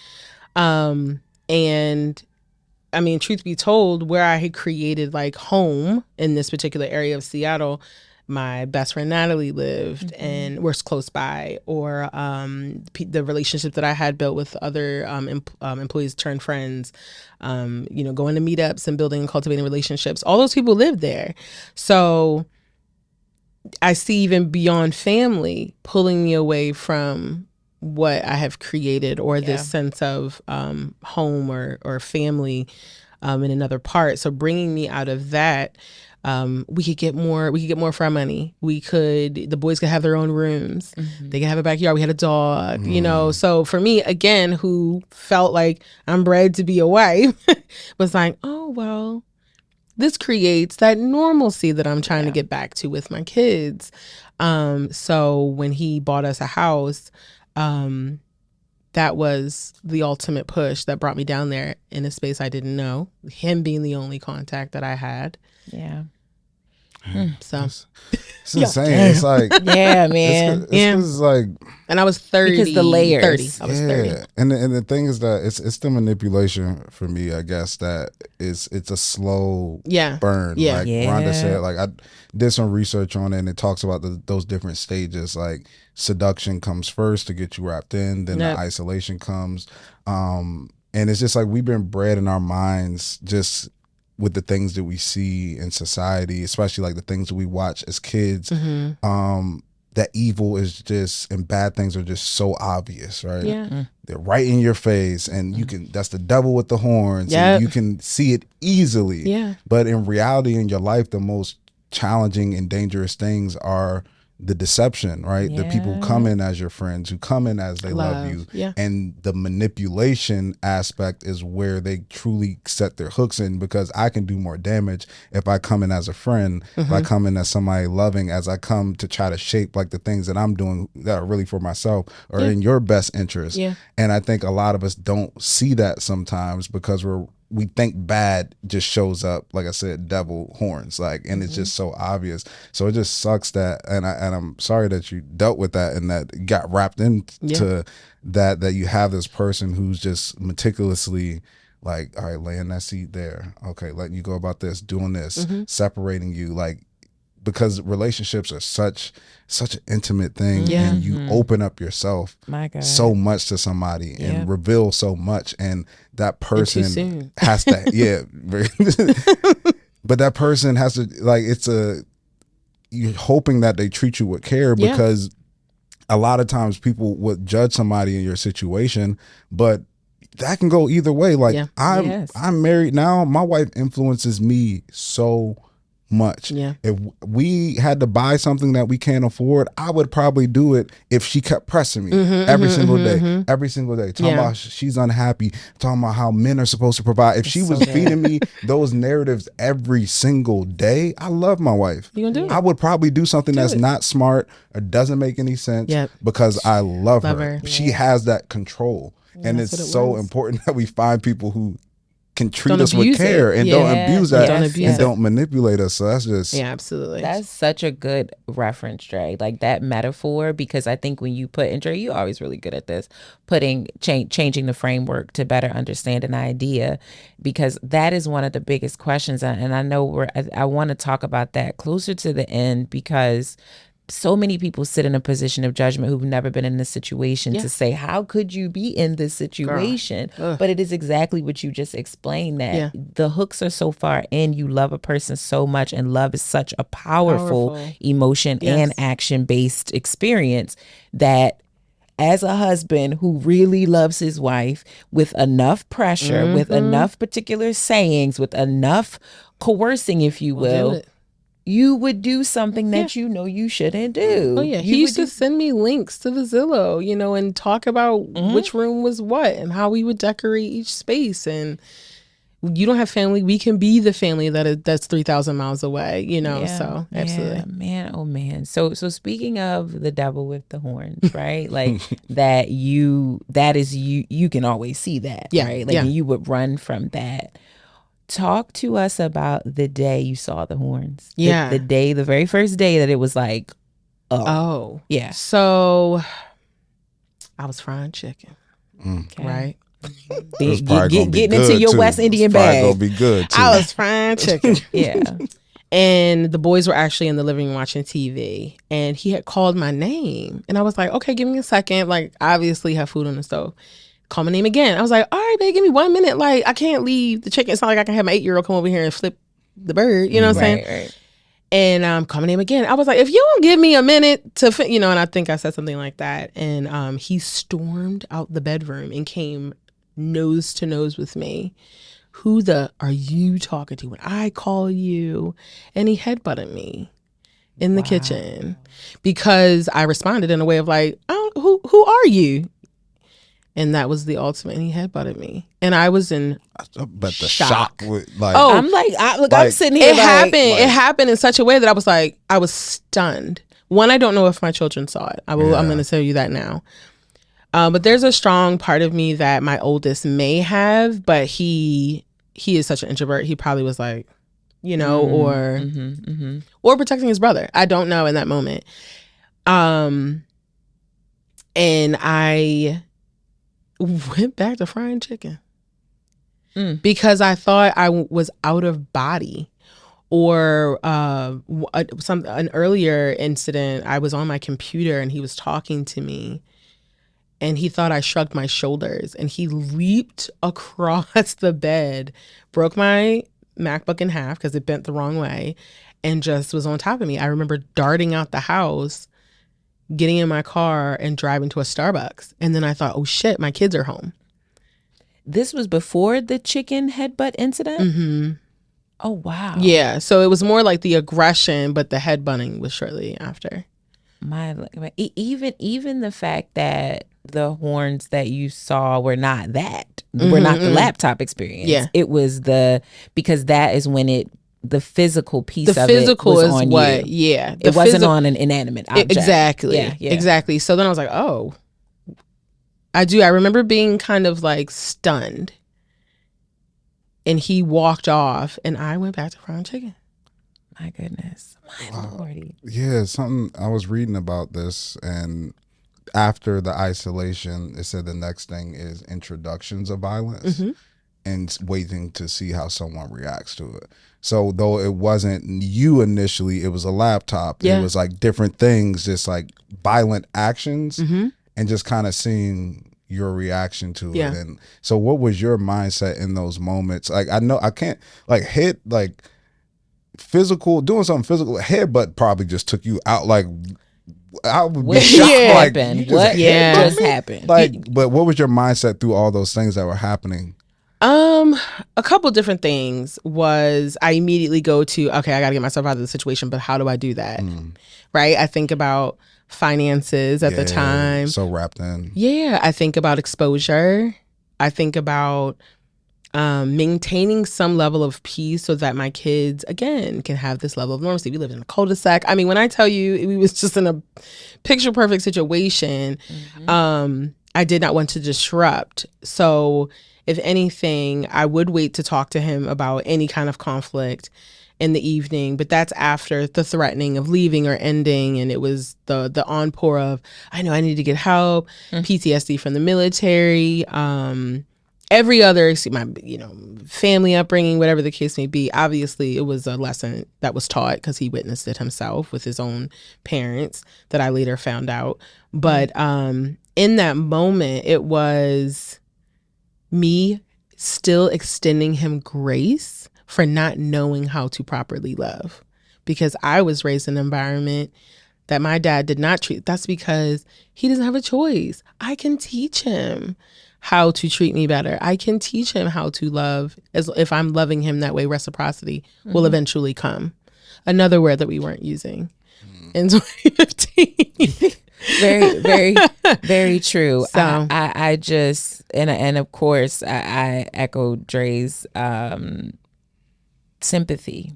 And I mean, truth be told, where I had created like home in this particular area of Seattle, my best friend Natalie lived and was close by, or the relationships that I had built with other employees turned friends, going to meetups and building and cultivating relationships. All those people lived there. So I see even beyond family pulling me away from what I have created, or this sense of home or family in another part. So bringing me out of that, we could get more for our money. The boys could have their own rooms. They could have a backyard. We had a dog, So for me, again, who felt like I'm bred to be a wife, was like, oh, well, this creates that normalcy that I'm trying to get back to with my kids. So when he bought us a house, that was the ultimate push that brought me down there in a space I didn't know. Him being the only contact that I had. Yeah. So it's insane. It's like, yeah, man. It's like, and I was 30. Because the layers. 30. I was 30. And the thing is that it's the manipulation for me, I guess, that it's a slow burn. Yeah. Like Rhonda said, like I did some research on it, and it talks about those different stages. Like seduction comes first to get you wrapped in, then the isolation comes. And it's just like we've been bred in our minds just with the things that we see in society, especially like the things that we watch as kids, that evil is just, and bad things are just so obvious, right? Yeah. They're right in your face, and you can, that's the devil with the horns, and you can see it easily. Yeah. But in reality, in your life, the most challenging and dangerous things are the deception, right? The people who come in as your friends, who come in as they love you. Yeah. And the manipulation aspect is where they truly set their hooks in, because I can do more damage if I come in as a friend, if I come in as somebody loving, as I come to try to shape like the things that I'm doing that are really for myself or in your best interest. Yeah. And I think a lot of us don't see that sometimes because we think bad just shows up, like I said, devil horns, like, and it's just so obvious. So it just sucks that, and I'm sorry that you dealt with that and that got wrapped into that you have this person who's just meticulously like, all right, laying that seat there, okay, letting you go about this, doing this, separating you, like, because relationships are such an intimate thing, and you open up yourself so much to somebody and reveal so much, and that person has to but that person has to, like, you're hoping that they treat you with care, because a lot of times people would judge somebody in your situation, but that can go either way. Like I'm married now, my wife influences me so much. If we had to buy something that we can't afford, I would probably do it if she kept pressing me every single day, talking about she's unhappy, talking about how men are supposed to provide. If she was feeding me those narratives every single day, I love my wife. You gonna do it? I would probably do something that's not smart or doesn't make any sense because I love her. She has that control. And it's so important that we find people who can treat us with care and don't abuse that and don't manipulate us. So that's just absolutely. That's such a good reference, Dre. Like that metaphor, because I think when you put, and Dre, you're always really good at this, changing the framework to better understand an idea, because that is one of the biggest questions. And I know I want to talk about that closer to the end, because so many people sit in a position of judgment who've never been in this situation to say, how could you be in this situation? But it is exactly what you just explained, that the hooks are so far in. You love a person so much, and love is such a powerful emotion and action-based experience, that as a husband who really loves his wife, with enough pressure, with enough particular sayings, with enough coercing, if you will, you would do something that you know you shouldn't do. Oh yeah, he used to send me links to the Zillow, and talk about which room was what and how we would decorate each space. And you don't have family, we can be the family that's 3,000 miles away, so absolutely. Man, oh man. So speaking of the devil with the horns, right? Like you can always see that, right? Like you would run from that. Talk to us about the day you saw the horns. The very first day that it was like, oh. Yeah. So I was frying chicken, right? Getting into your West Indian bag. Gonna be good too. I was frying chicken. And the boys were actually in the living room watching TV, and he had called my name, and I was like, okay, give me a second. Like, obviously have food on the stove. Call my name again. I was like, all right, babe, give me 1 minute. Like, I can't leave the chicken. It's not like I can have my 8-year-old come over here and flip the bird. You know what I'm saying? Right. And call my name again. I was like, if you don't give me a minute to, and I think I said something like that. And he stormed out the bedroom and came nose to nose with me. Who are you talking to when I call you? And he headbutted me in the kitchen, because I responded in a way of like, who are you? And that was the ultimate. And he headbutted me, and I was in shock. I'm like, I'm sitting here. It happened in such a way that I was stunned. One, I don't know if my children saw it. I'm going to tell you that now. But there's a strong part of me that my oldest may have, but he is such an introvert. He probably was like, or protecting his brother. I don't know in that moment. And I went back to frying chicken because I thought I was out of body. Or an earlier incident, I was on my computer and he was talking to me and he thought I shrugged my shoulders and he leaped across the bed, broke my MacBook in half because it bent the wrong way, and just was on top of me. I remember darting out the house, getting in my car and driving to a Starbucks. And then I thought, oh shit, my kids are home. This was before the chicken headbutt incident? Mm-hmm. Oh, wow. Yeah. So it was more like the aggression, but the headbutting was shortly after. Even the fact that the horns that you saw were not were not the laptop experience. Yeah. It was because that is when the physical piece of it was on you. Yeah. It wasn't on an inanimate object. Exactly. Yeah. Exactly. So then I was like, oh, I remember being kind of like stunned. And he walked off and I went back to frying chicken. My goodness. My Lordy. Yeah, something I was reading about this, and after the isolation, it said the next thing is introductions of violence and waiting to see how someone reacts to it. So though it wasn't you initially, it was a laptop. Yeah. It was like different things, just like violent actions and just kind of seeing your reaction to it. And so what was your mindset in those moments? Like, I know I can't like hit like physical, doing something physical, headbutt probably just took you out. Like I would be shocked. Happened? What just happened? Like, but what was your mindset through all those things that were happening? A couple different things was I immediately go to, okay, I got to get myself out of the situation, but how do I do that? Right? I think about finances at the time. So wrapped in. Yeah. I think about exposure. I think about maintaining some level of peace so that my kids, again, can have this level of normalcy. We lived in a cul-de-sac. I mean, when I tell you we was just in a picture perfect situation, I did not want to disrupt. So if anything, I would wait to talk to him about any kind of conflict in the evening, but that's after the threatening of leaving or ending, and it was the onpour of, I know I need to get help, PTSD from the military, every other, my family upbringing, whatever the case may be. Obviously, it was a lesson that was taught because he witnessed it himself with his own parents that I later found out. But in that moment, it was me still extending him grace for not knowing how to properly love, because I was raised in an environment that my dad did not treat. That's because he doesn't have a choice. I can teach him how to treat me better. I can teach him how to love. As if I'm loving him that way, reciprocity will eventually come. Another word that we weren't using in 2015. Very, very, very true. So I just, and of course I echo Dre's sympathy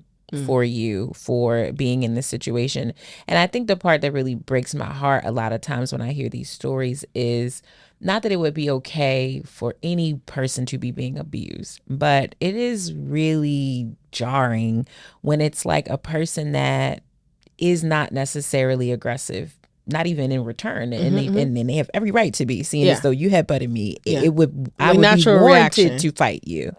for you for being in this situation. And I think the part that really breaks my heart a lot of times when I hear these stories is not that it would be okay for any person to be being abused, but it is really jarring when it's like a person that is not necessarily aggressive, not even in return, and they have every right to be, seeing as though you had butted me. I would be warranted to fight you.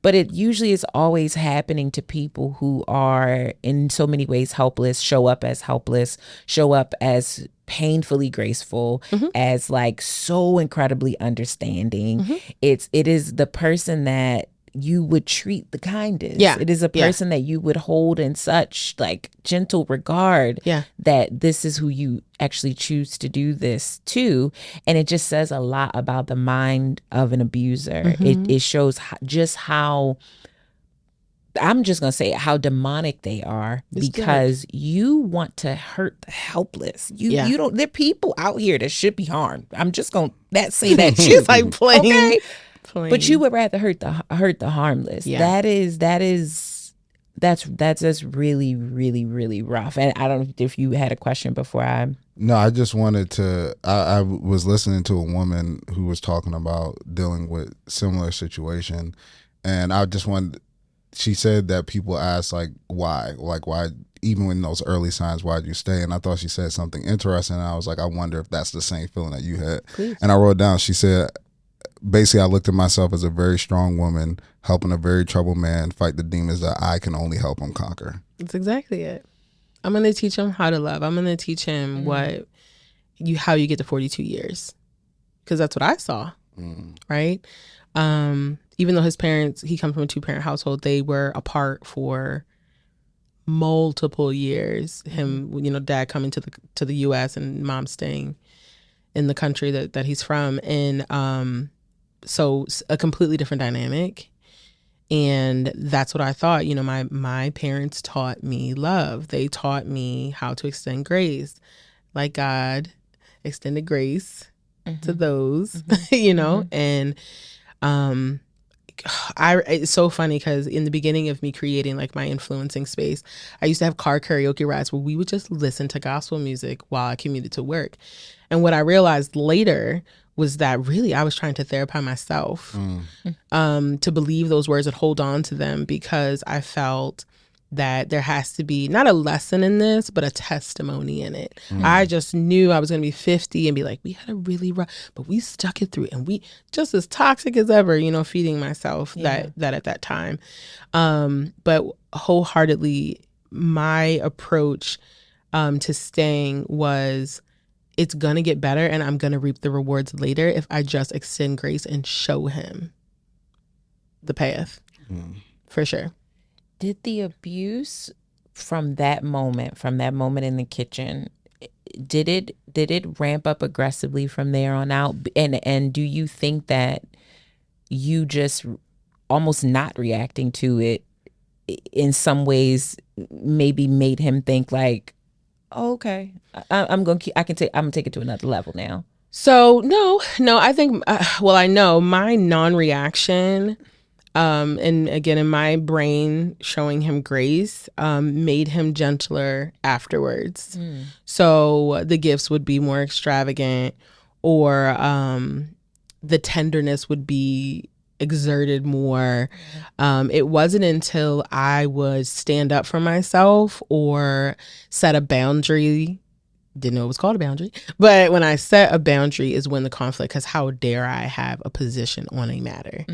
But it usually is always happening to people who are in so many ways helpless, show up as helpless, show up as painfully graceful, as like so incredibly understanding. It is the person that you would treat the kindest. It is a person that you would hold in such like gentle regard that this is who you actually choose to do this to. And it just says a lot about the mind of an abuser. It shows just how, I'm just going to say how demonic they are, because you want to hurt the helpless. You don't, there are people out here that should be harmed. I'm just going to say that. She's like playing. Okay? But you would rather hurt the harmless. That is that's just really, really, really rough. And I don't know if you had a question before I. No, I just wanted to. I was listening to a woman who was talking about dealing with similar situation, and I just wanted. She said that people ask like why, even in those early signs, why'd you stay? And I thought she said something interesting. And I was like, I wonder if that's the same feeling that you had. Please. And I wrote down. She said, basically, I looked at myself as a very strong woman helping a very troubled man fight the demons that I can only help him conquer. That's exactly it. I'm going to teach him how to love. I'm going to teach him how you get to 42 years. Because that's what I saw, right? Even though his parents, he comes from a 2-parent household, they were apart for multiple years. Him, dad coming to the U.S. and mom staying in the country that he's from. And so a completely different dynamic. And that's what I thought. My parents taught me love. They taught me how to extend grace, like God extended grace to those, and it's so funny because in the beginning of me creating like my influencing space, I used to have car karaoke rides where we would just listen to gospel music while I commuted to work. And what I realized later was that really I was trying to therapize myself to believe those words and hold on to them, because I felt that there has to be not a lesson in this, but a testimony in it. I just knew I was going to be 50 and be like, we had a really rough, but we stuck it through, and we just as toxic as ever, feeding myself that at that time. But wholeheartedly, my approach to staying was, it's going to get better and I'm going to reap the rewards later if I just extend grace and show him the path, for sure. Did the abuse from that moment in the kitchen, did it ramp up aggressively from there on out? And do you think that you just almost not reacting to it in some ways maybe made him think like, oh, okay, I'm gonna take it to another level now? So no, I think I know my non-reaction. And again, in my brain, showing him grace made him gentler afterwards. So the gifts would be more extravagant, or the tenderness would be exerted more. It wasn't until I would stand up for myself or set a boundary. Didn't know it was called a boundary, but when I set a boundary is when the conflict, because how dare I have a position on a matter.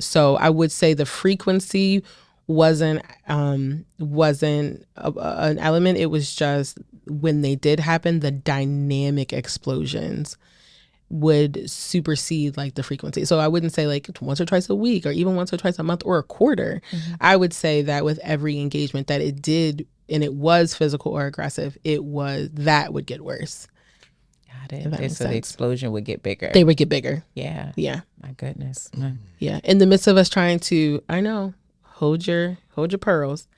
So I would say the frequency wasn't an element. It was just when they did happen, the dynamic explosions would supersede like the frequency. So I wouldn't say like once or twice a week or even once or twice a month or a quarter. I would say that with every engagement that it did, and it was physical or aggressive, that would get worse. Got it. So the explosion would get bigger. They would get bigger. Yeah. Yeah. My goodness. Yeah. In the midst of us trying to, I know, hold your pearls,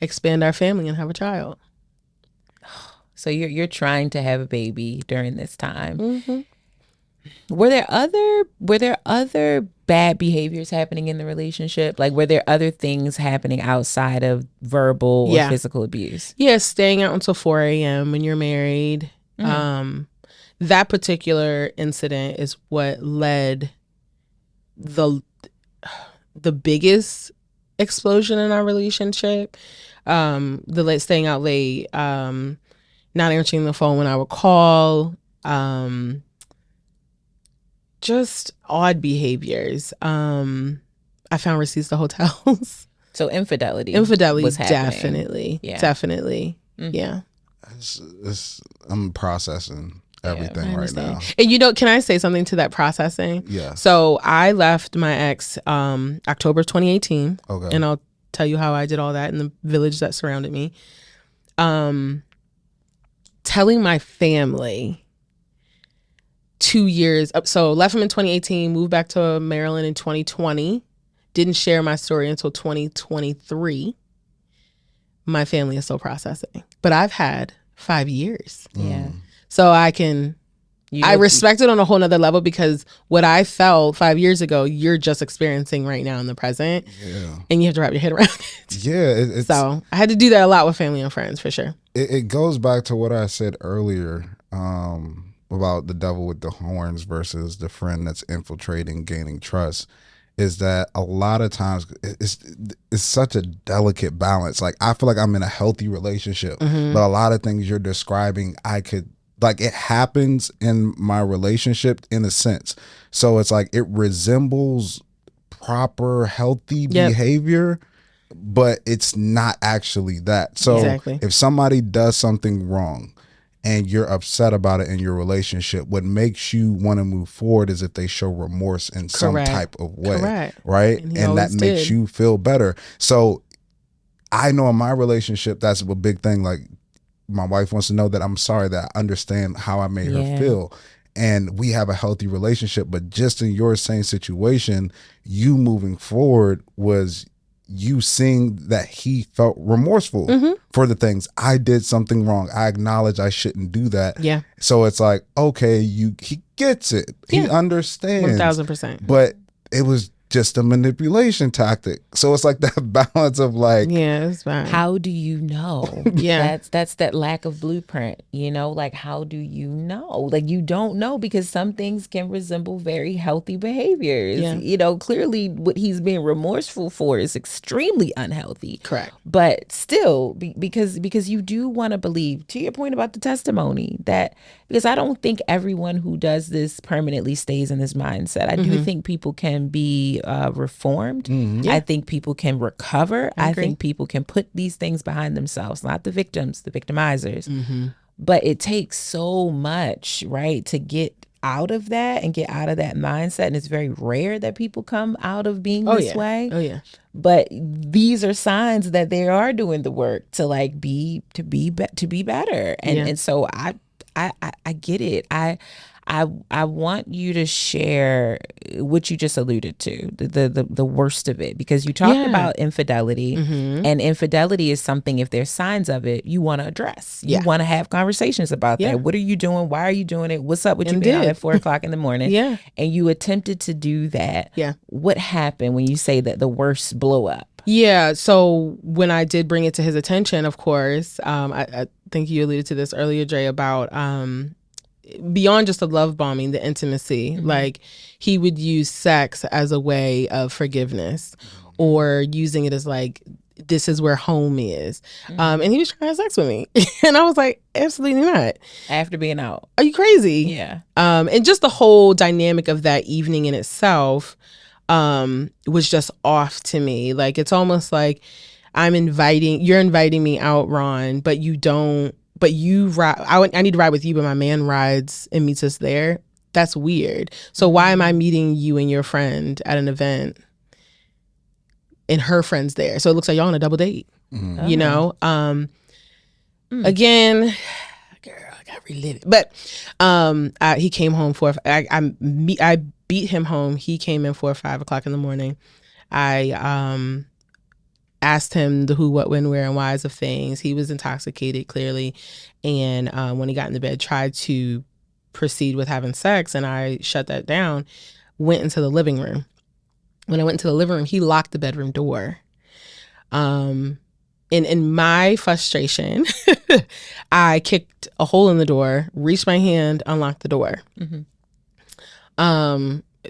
expand our family and have a child. So you're trying to have a baby during this time. Were there other bad behaviors happening in the relationship? Like, were there other things happening outside of verbal or physical abuse? Yeah, staying out until 4 a.m. when you're married. That particular incident is what led the biggest explosion in our relationship. Staying out late, not answering the phone when I would call, just odd behaviors. I found receipts to hotels. So infidelity was happening. Definitely. Yeah. I'm processing everything right now. And can I say something to that processing? Yeah. So I left my ex October of 2018. Okay. And I'll tell you how I did all that in the village that surrounded me. Telling my family 2 years. So left him in 2018, moved back to Maryland in 2020. Didn't share my story until 2023. My family is still processing. But I've had 5 years. Yeah. So I can, I respect it on a whole nother level, because what I felt 5 years ago, you're just experiencing right now in the present. Yeah. And you have to wrap your head around it. Yeah. So I had to do that a lot with family and friends, for sure. It goes back to what I said earlier about the devil with the horns versus the friend that's infiltrating, gaining trust, is that a lot of times it's such a delicate balance. Like, I feel like I'm in a healthy relationship, but a lot of things you're describing, it happens in my relationship in a sense. So it's like it resembles proper healthy behavior, but it's not actually that. So if somebody does something wrong and you're upset about it in your relationship, what makes you want to move forward is if they show remorse in some type of way, right? And that makes you feel better. So I know in my relationship, that's a big thing. Like, my wife wants to know that I'm sorry, that I understand how I made her feel. And we have a healthy relationship. But just in your same situation, you moving forward was you seeing that he felt remorseful for the things. I did something wrong. I acknowledge I shouldn't do that. Yeah. So it's like, okay, he gets it. He understands. 1000%. But it was just a manipulation tactic. So it's like that balance of like, it's fine. How do you know? That's that lack of blueprint, like, how do you know? Like, you don't know, because some things can resemble very healthy behaviors. Clearly what he's being remorseful for is extremely unhealthy. Correct. But still, because you do want to believe, to your point about the testimony, that because I don't think everyone who does this permanently stays in this mindset. I do think people can be reformed. I think people can recover. I think people can put these things behind themselves, not the victims, the victimizers. But it takes so much, right, to get out of that and get out of that mindset. And it's very rare that people come out of being this way. Oh yeah. But these are signs that they are doing the work to like be better. And so I get it. I want you to share what you just alluded to, the worst of it, because you talked about infidelity, and infidelity is something, if there's signs of it, you want to address. You want to have conversations about that. What are you doing? Why are you doing it? What's up with you being out at 4 o'clock in the morning? And you attempted to do that. What happened when you say that the worst blow up? So when I did bring it to his attention, of course, I think you alluded to this earlier, Dre, about beyond just the love bombing, the intimacy, like he would use sex as a way of forgiveness, or using it as like, this is where home is. And he was trying to have sex with me. And I was like, absolutely not. After being out. Are you crazy? Yeah. And just the whole dynamic of that evening in itself was just off to me. Like, it's almost like you're inviting me out, Ron, but you don't, but you ride, I need to ride with you, but my man rides and meets us there. That's weird. So why am I meeting you and your friend at an event and her friend's there? So it looks like y'all on a double date, you know? Again, girl, I got to relive it. But he came home I beat him home. He came in 4 or 5 o'clock in the morning. I asked him the who, what, when, where, and whys of things. He was intoxicated, clearly. And when he got into bed, tried to proceed with having sex, and I shut that down, went into the living room. When I went into the living room, he locked the bedroom door. In my frustration, I kicked a hole in the door, reached my hand, unlocked the door.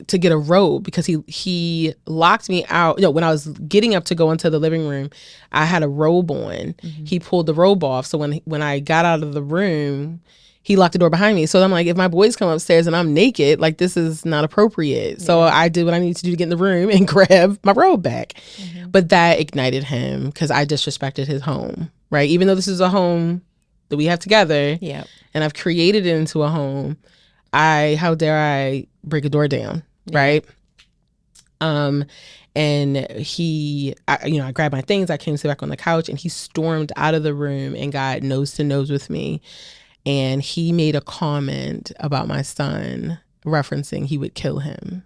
To get a robe, because he locked me out. When I was getting up to go into the living room, I had a robe on. He pulled the robe off. So when I got out of the room, he locked the door behind me. So I'm like, if my boys come upstairs and I'm naked, like, this is not appropriate. So I did what I needed to do to get in the room and grab my robe back. But that ignited him, because I disrespected his home, right? Even though this is a home that we have together, and I've created it into a home, how dare I break a door down, right? And I grabbed my things, I came to sit back on the couch, and he stormed out of the room and got nose to nose with me. And he made a comment about my son, referencing he would kill him.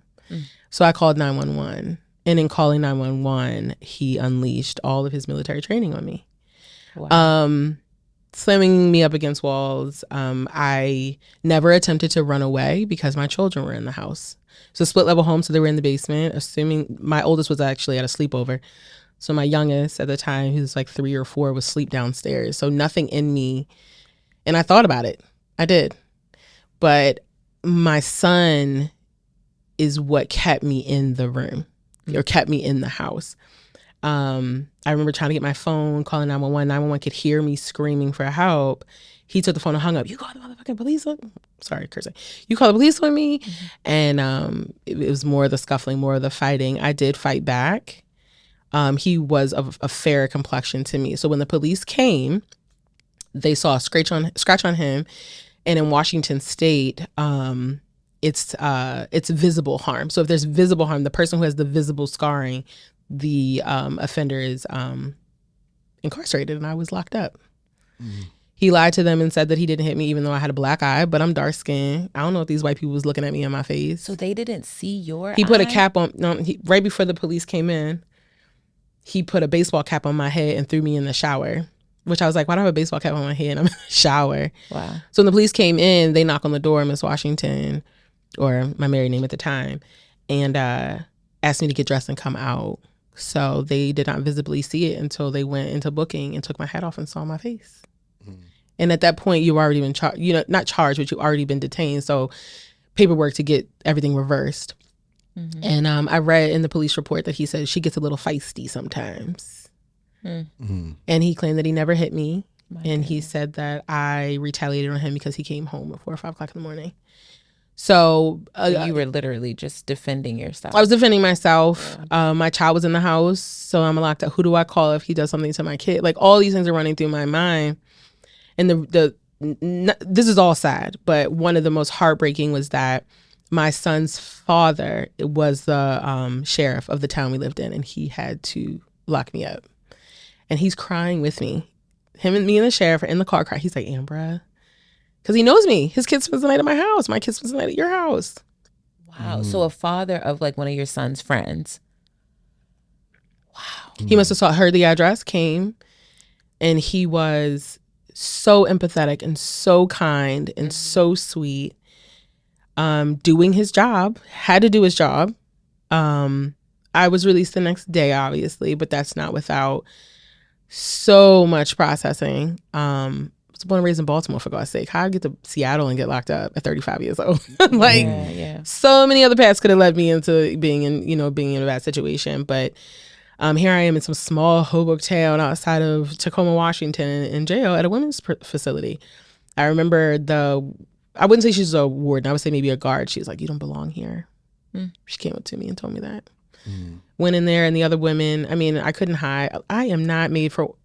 So I called 911. And in calling 911, he unleashed all of his military training on me. Wow. slamming me up against walls. I never attempted to run away because my children were in the house. It's a split level home, so they were in the basement, assuming my oldest was actually at a sleepover. So my youngest at the time, who's like 3 or 4, was asleep downstairs. So nothing in me. And I thought about it. I did. But my son is what kept me in the room or kept me in the house. I remember trying to get my phone, calling 911. 911 could hear me screaming for help. He took the phone and hung up. You call the motherfucking police on me? Sorry, cursing. You call the police on me? And it was more of the scuffling, more of the fighting. I did fight back. He was of a fair complexion to me. So when the police came, they saw a scratch on him. And in Washington State, it's visible harm. So if there's visible harm, the person who has the visible scarring, the offender is incarcerated, and I was locked up. He lied to them and said that he didn't hit me, even though I had a black eye, but I'm dark skinned. I don't know if these white people was looking at me in my face. So they didn't see your He put eye? a cap on, right before the police came in, he put a baseball cap on my head and threw me in the shower, which I was like, why do I have a baseball cap on my head? I'm in the shower. Wow. So when the police came in, they knock on the door, Miss Washington, or my married name at the time, and asked me to get dressed and come out. So they did not visibly see it until they went into booking and took my hat off and saw my face. And at that point, you already been charged, not charged, but you already been detained. So paperwork to get everything reversed. And I read in the police report that he said she gets a little feisty sometimes. And he claimed that he never hit me. He said that I retaliated on him because he came home at 4 or 5 o'clock in the morning. So you were literally just defending yourself. I was defending myself. My child was in the house, so I'm locked up. Who do I call if he does something to my kid? Like, all these things are running through my mind. And this is all sad, but one of the most heartbreaking was that my son's father was the sheriff of the town we lived in, and he had to lock me up. And he's crying with me. Him and me and the sheriff are in the car crying. He's like, Ambra, because he knows me. His kid spends the night at my house. My kid spends the night at your house. Wow. So a father of like one of your son's friends. Wow. He must have heard the address, came, and he was so empathetic and so kind and so sweet, doing his job, had to do his job. I was released the next day, obviously, but that's not without so much processing. I was born and raised in Baltimore, for God's sake. How I get to Seattle and get locked up at 35 years old? So many other paths could have led me into being in a bad situation. But here I am in some small Hoboken town outside of Tacoma, Washington, in jail at a women's facility. I remember I wouldn't say she's a warden. I would say maybe a guard. She was like, you don't belong here. She came up to me and told me that. Went in there, and the other women, I mean, I couldn't hide. I am not made for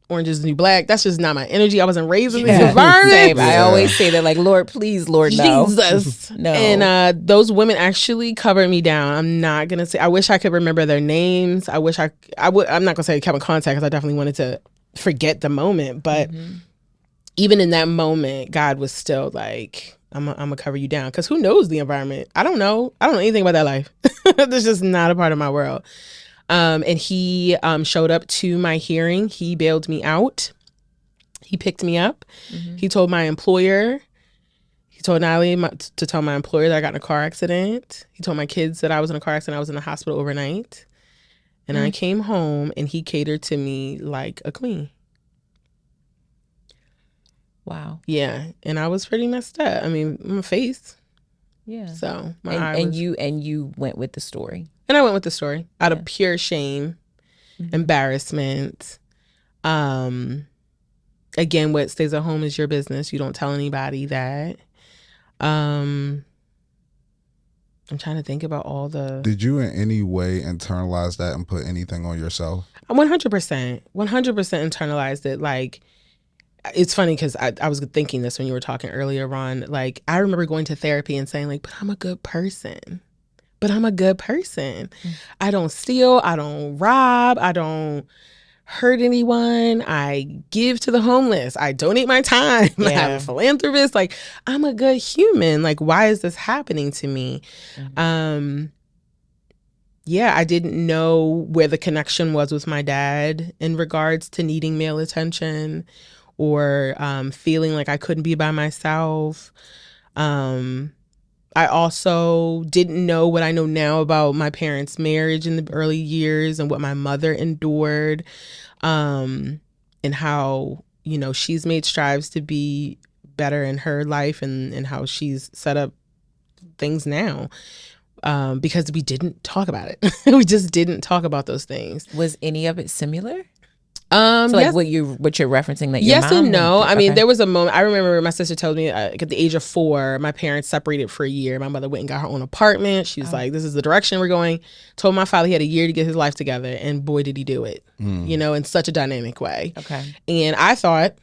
Orange is the New Black. That's just not my energy. I wasn't raised in this environment. Same. I always say that, like, Lord, please, Lord, no. Jesus. No. And those women actually covered me down. I'm not going to say, I wish I could remember their names. I wish I'm not going to say I kept in contact, because I definitely wanted to forget the moment. But even in that moment, God was still like, I'm going to cover you down. Because who knows the environment? I don't know anything about that life. That's just not a part of my world. And he showed up to my hearing. He bailed me out. He picked me up. He told my employer, he told Natalie to tell my employer that I got in a car accident. He told my kids that I was in a car accident. I was in the hospital overnight. And I came home, and he catered to me like a queen. Wow. Yeah. And I was pretty messed up. I mean, my face. Yeah. So you went with the story. And I went with the story out of pure shame, embarrassment. Again, what stays at home is your business. You don't tell anybody that. I'm trying to think about all the... Did you in any way internalize that and put anything on yourself? 100% internalized it. Like, it's funny because I was thinking this when you were talking earlier, Ron. Like, I remember going to therapy and saying, like, but I'm a good person. I don't steal. I don't rob. I don't hurt anyone. I give to the homeless. I donate my time. I'm a philanthropist. Like, I'm a good human. Like, why is this happening to me? I didn't know where the connection was with my dad in regards to needing male attention, or feeling like I couldn't be by myself. I also didn't know what I know now about my parents' marriage in the early years and what my mother endured, and how, she's made strives to be better in her life and how she's set up things now, because we didn't talk about it. We just didn't talk about those things. Was any of it similar? So like what you're referencing that your yes mom and no. I mean, okay. there was a moment. I remember my sister told me at the age of 4, my parents separated for a year. My mother went and got her own apartment. She was like, "This is the direction we're going." Told my father he had a year to get his life together, and boy, did he do it! In such a dynamic way. Okay. And I thought,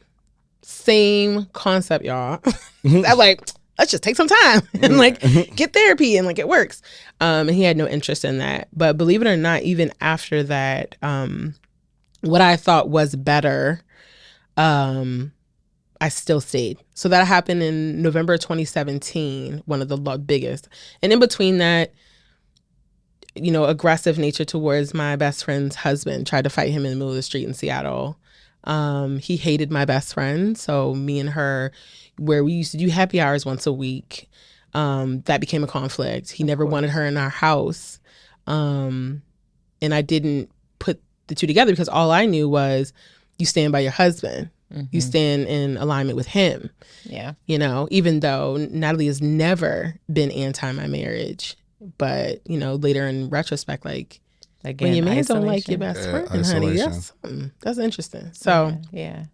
same concept, y'all. I'm like, let's just take some time and like get therapy and like it works. And he had no interest in that. But believe it or not, even after that, what I thought was better, I still stayed. So that happened in November 2017, one of the biggest. And in between that, aggressive nature towards my best friend's husband, tried to fight him in the middle of the street in Seattle. He hated my best friend. So me and her, where we used to do happy hours once a week, that became a conflict. He never wanted her in our house. And I didn't put the two together because all I knew was you stand by your husband. You stand in alignment with him. Yeah. Even though Natalie has never been anti my marriage. But, later in retrospect, like, again, when your man don't isolation. like your best friend, honey, that's interesting. So, yeah.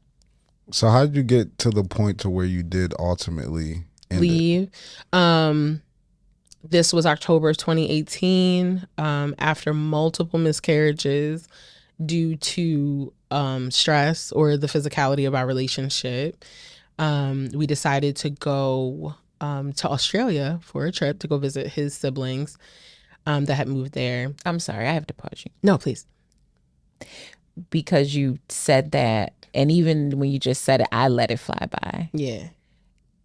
So how did you get to the point to where you did ultimately leave? This was October of 2018, after multiple miscarriages due to stress or the physicality of our relationship. We decided to go to Australia for a trip to go visit his siblings that had moved there. I'm sorry, I have to pause you. No, please. Because you said that, and even when you just said it, I let it fly by. Yeah.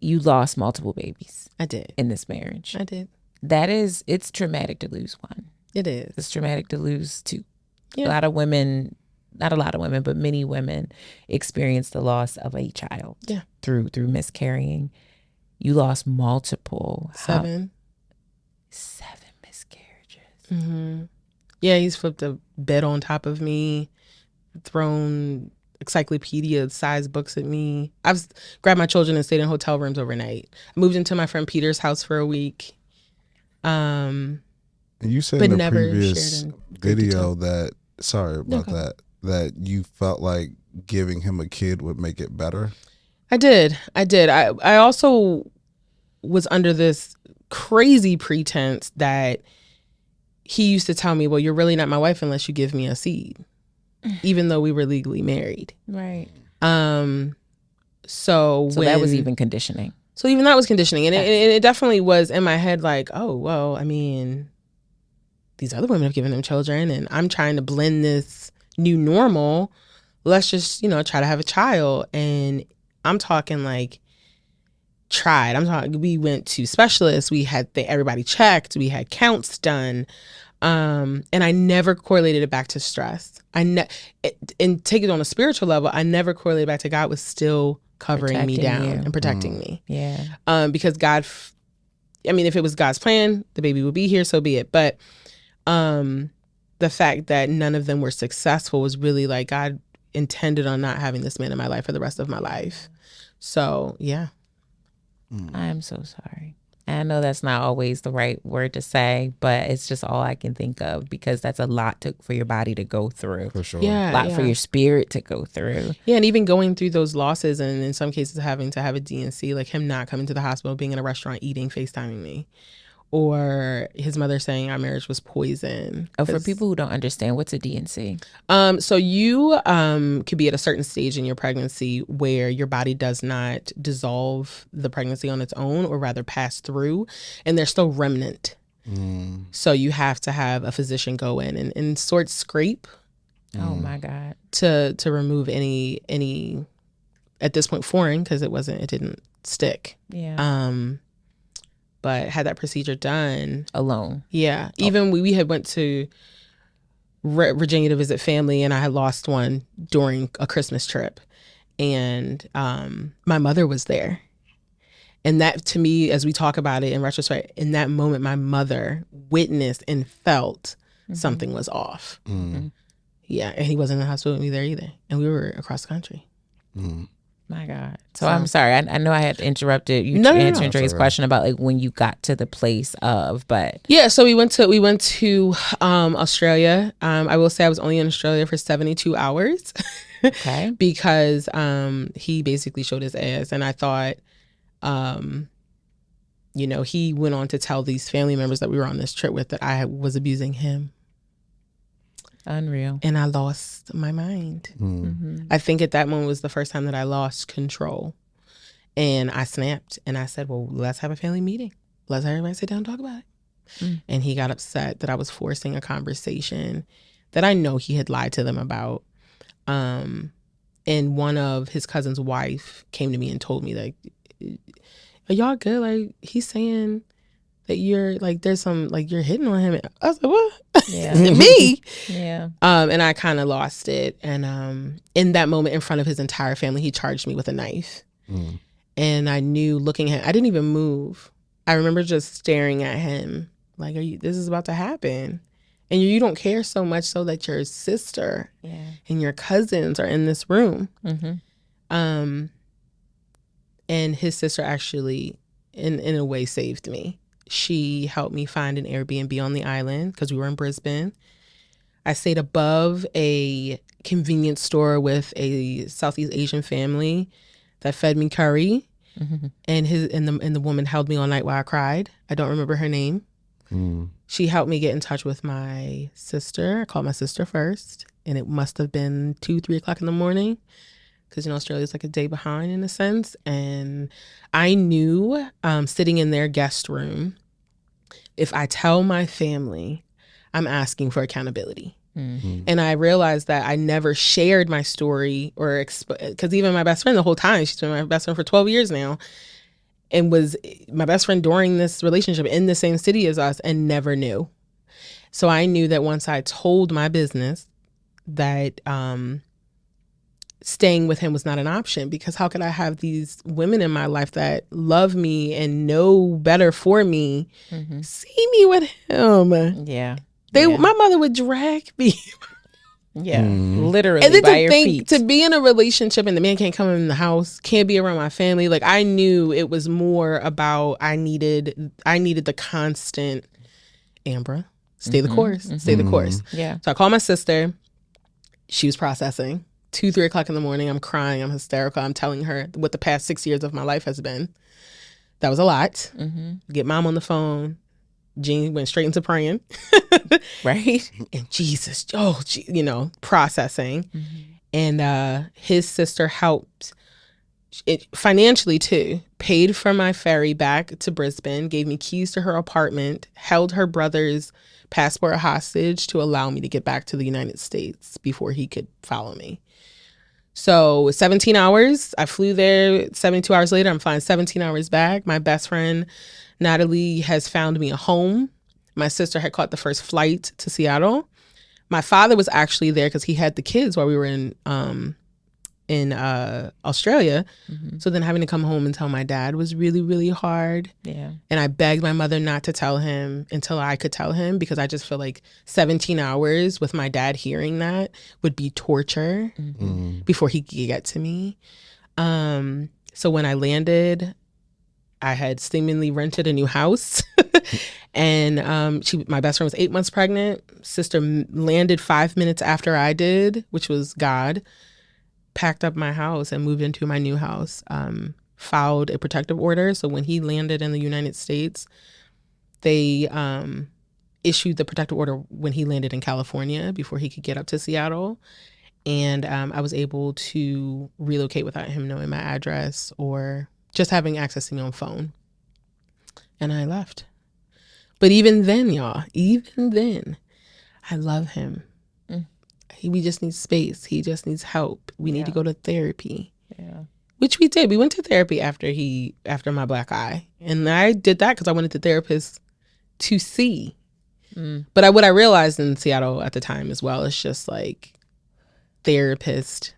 You lost multiple babies. I did. In this marriage. I did. It's traumatic to lose one. It is. It's traumatic to lose two. Yeah. A lot of women, not a lot of women, but many women experience the loss of a child. Yeah. Through miscarrying. You lost multiple. 7 miscarriages. Mm-hmm. Yeah, he's flipped a bed on top of me, thrown encyclopedia-sized books at me. I've grabbed my children and stayed in hotel rooms overnight. I moved into my friend Peter's house for a week. And you said in the previous video that, that you felt like giving him a kid would make it better. I did. I also was under this crazy pretense that he used to tell me, well, you're really not my wife unless you give me a seed, even though we were legally married. Right. So that was even conditioning. So even that was conditioning. And it definitely was in my head like, oh, well, I mean, these other women have given them children and I'm trying to blend this new normal. Let's just, try to have a child. And I'm talking like we went to specialists. We had everybody checked. We had counts done. And I never correlated it back to stress. And take it on a spiritual level, I never correlated back to God was still covering me down and protecting me. Yeah. Because God, if it was God's plan, the baby would be here, so be it. But the fact that none of them were successful was really like God intended on not having this man in my life for the rest of my life. So, yeah. I am so sorry. I know that's not always the right word to say, but it's just all I can think of because that's a lot for your body to go through. For sure. Yeah, a lot for your spirit to go through. Yeah, and even going through those losses and in some cases having to have a DNC, like him not coming to the hospital, being in a restaurant, eating, FaceTiming me. Or his mother saying our marriage was poison. Oh, for people who don't understand, what's a DNC? So you could be at a certain stage in your pregnancy where your body does not dissolve the pregnancy on its own, or rather pass through, and there's still remnant. So you have to have a physician go in and sort scrape. Oh my God. To remove any at this point foreign, because it didn't stick. Yeah. But had that procedure done alone. Yeah. Even we had went to Virginia to visit family, and I had lost one during a Christmas trip. And my mother was there. And that, to me, as we talk about it in retrospect, in that moment, my mother witnessed and felt something was off. Yeah, and he wasn't in the hospital with me there either. And we were across the country. My God. So I'm sorry. I know I had interrupted you answering Dre's question about like when you got to the place of, but yeah. So we went to Australia. I will say I was only in Australia for 72 hours. Okay. Because he basically showed his ass, and I thought, he went on to tell these family members that we were on this trip with that I was abusing him. Unreal. And I lost my mind. I think at that moment was the first time that I lost control. And I snapped and I said, well, let's have a family meeting. Let's have everybody sit down and talk about it. And he got upset that I was forcing a conversation that I know he had lied to them about. And one of his cousin's wife came to me and told me, like, are y'all good? Like, he's saying that you're like, there's some, like, you're hitting on him. I was like, what? Yeah. Me? Yeah. And I kind of lost it. And in that moment, in front of his entire family, he charged me with a knife. And I knew, looking at him, I didn't even move. I remember just staring at him like, this is about to happen. And you don't care so much so that your sister and your cousins are in this room. And his sister actually, in a way, saved me. She helped me find an Airbnb on the island because we were in Brisbane. I stayed above a convenience store with a Southeast Asian family that fed me curry. And the woman held me all night while I cried. I don't remember her name. She helped me get in touch with my sister. I called my sister first, and it must have been 2-3 o'clock in the morning because Australia's like a day behind in a sense. And I knew, sitting in their guest room, if I tell my family, I'm asking for accountability. And I realized that I never shared my story because even my best friend the whole time, she's been my best friend for 12 years now, and was my best friend during this relationship in the same city as us and never knew. So I knew that once I told my business that staying with him was not an option, because how could I have these women in my life that love me and know better for me see me with him? Yeah. My mother would drag me. Literally. And then by to your feet. to be in a relationship and the man can't come in the house, can't be around my family. Like, I knew it was more about I needed the constant, Ambra, stay the course, stay the course. Yeah. So I called my sister. She was processing. 2-3 o'clock in the morning. I'm crying. I'm hysterical. I'm telling her what the past 6 years of my life has been. That was a lot. Get mom on the phone. Jean went straight into praying. Right. And Jesus, processing. And his sister helped it financially too, paid for my ferry back to Brisbane, gave me keys to her apartment, held her brother's passport hostage to allow me to get back to the United States before he could follow me. So 17 hours, I flew there. 72 hours later, I'm flying 17 hours back. My best friend, Natalie, has found me a home. My sister had caught the first flight to Seattle. My father was actually there because he had the kids while we were in Australia. So then having to come home and tell my dad was really, really hard. Yeah. And I begged my mother not to tell him until I could tell him, because I just feel like 17 hours with my dad hearing that would be torture before he could get to me. So when I landed, I had seemingly rented a new house. And my best friend was 8 months pregnant. Sister landed 5 minutes after I did, which was God. Packed up my house and moved into my new house. Filed a protective order. So when he landed in the United States, they issued the protective order when he landed in California before he could get up to Seattle. And I was able to relocate without him knowing my address or just having access to me on phone. And I left. But even then, y'all, I love him. We just need space. He just needs help. We need to go to therapy. Yeah. Which we did. We went to therapy after my black eye. And I did that because I wanted the therapist to see. But what I realized in Seattle at the time as well is just like therapist,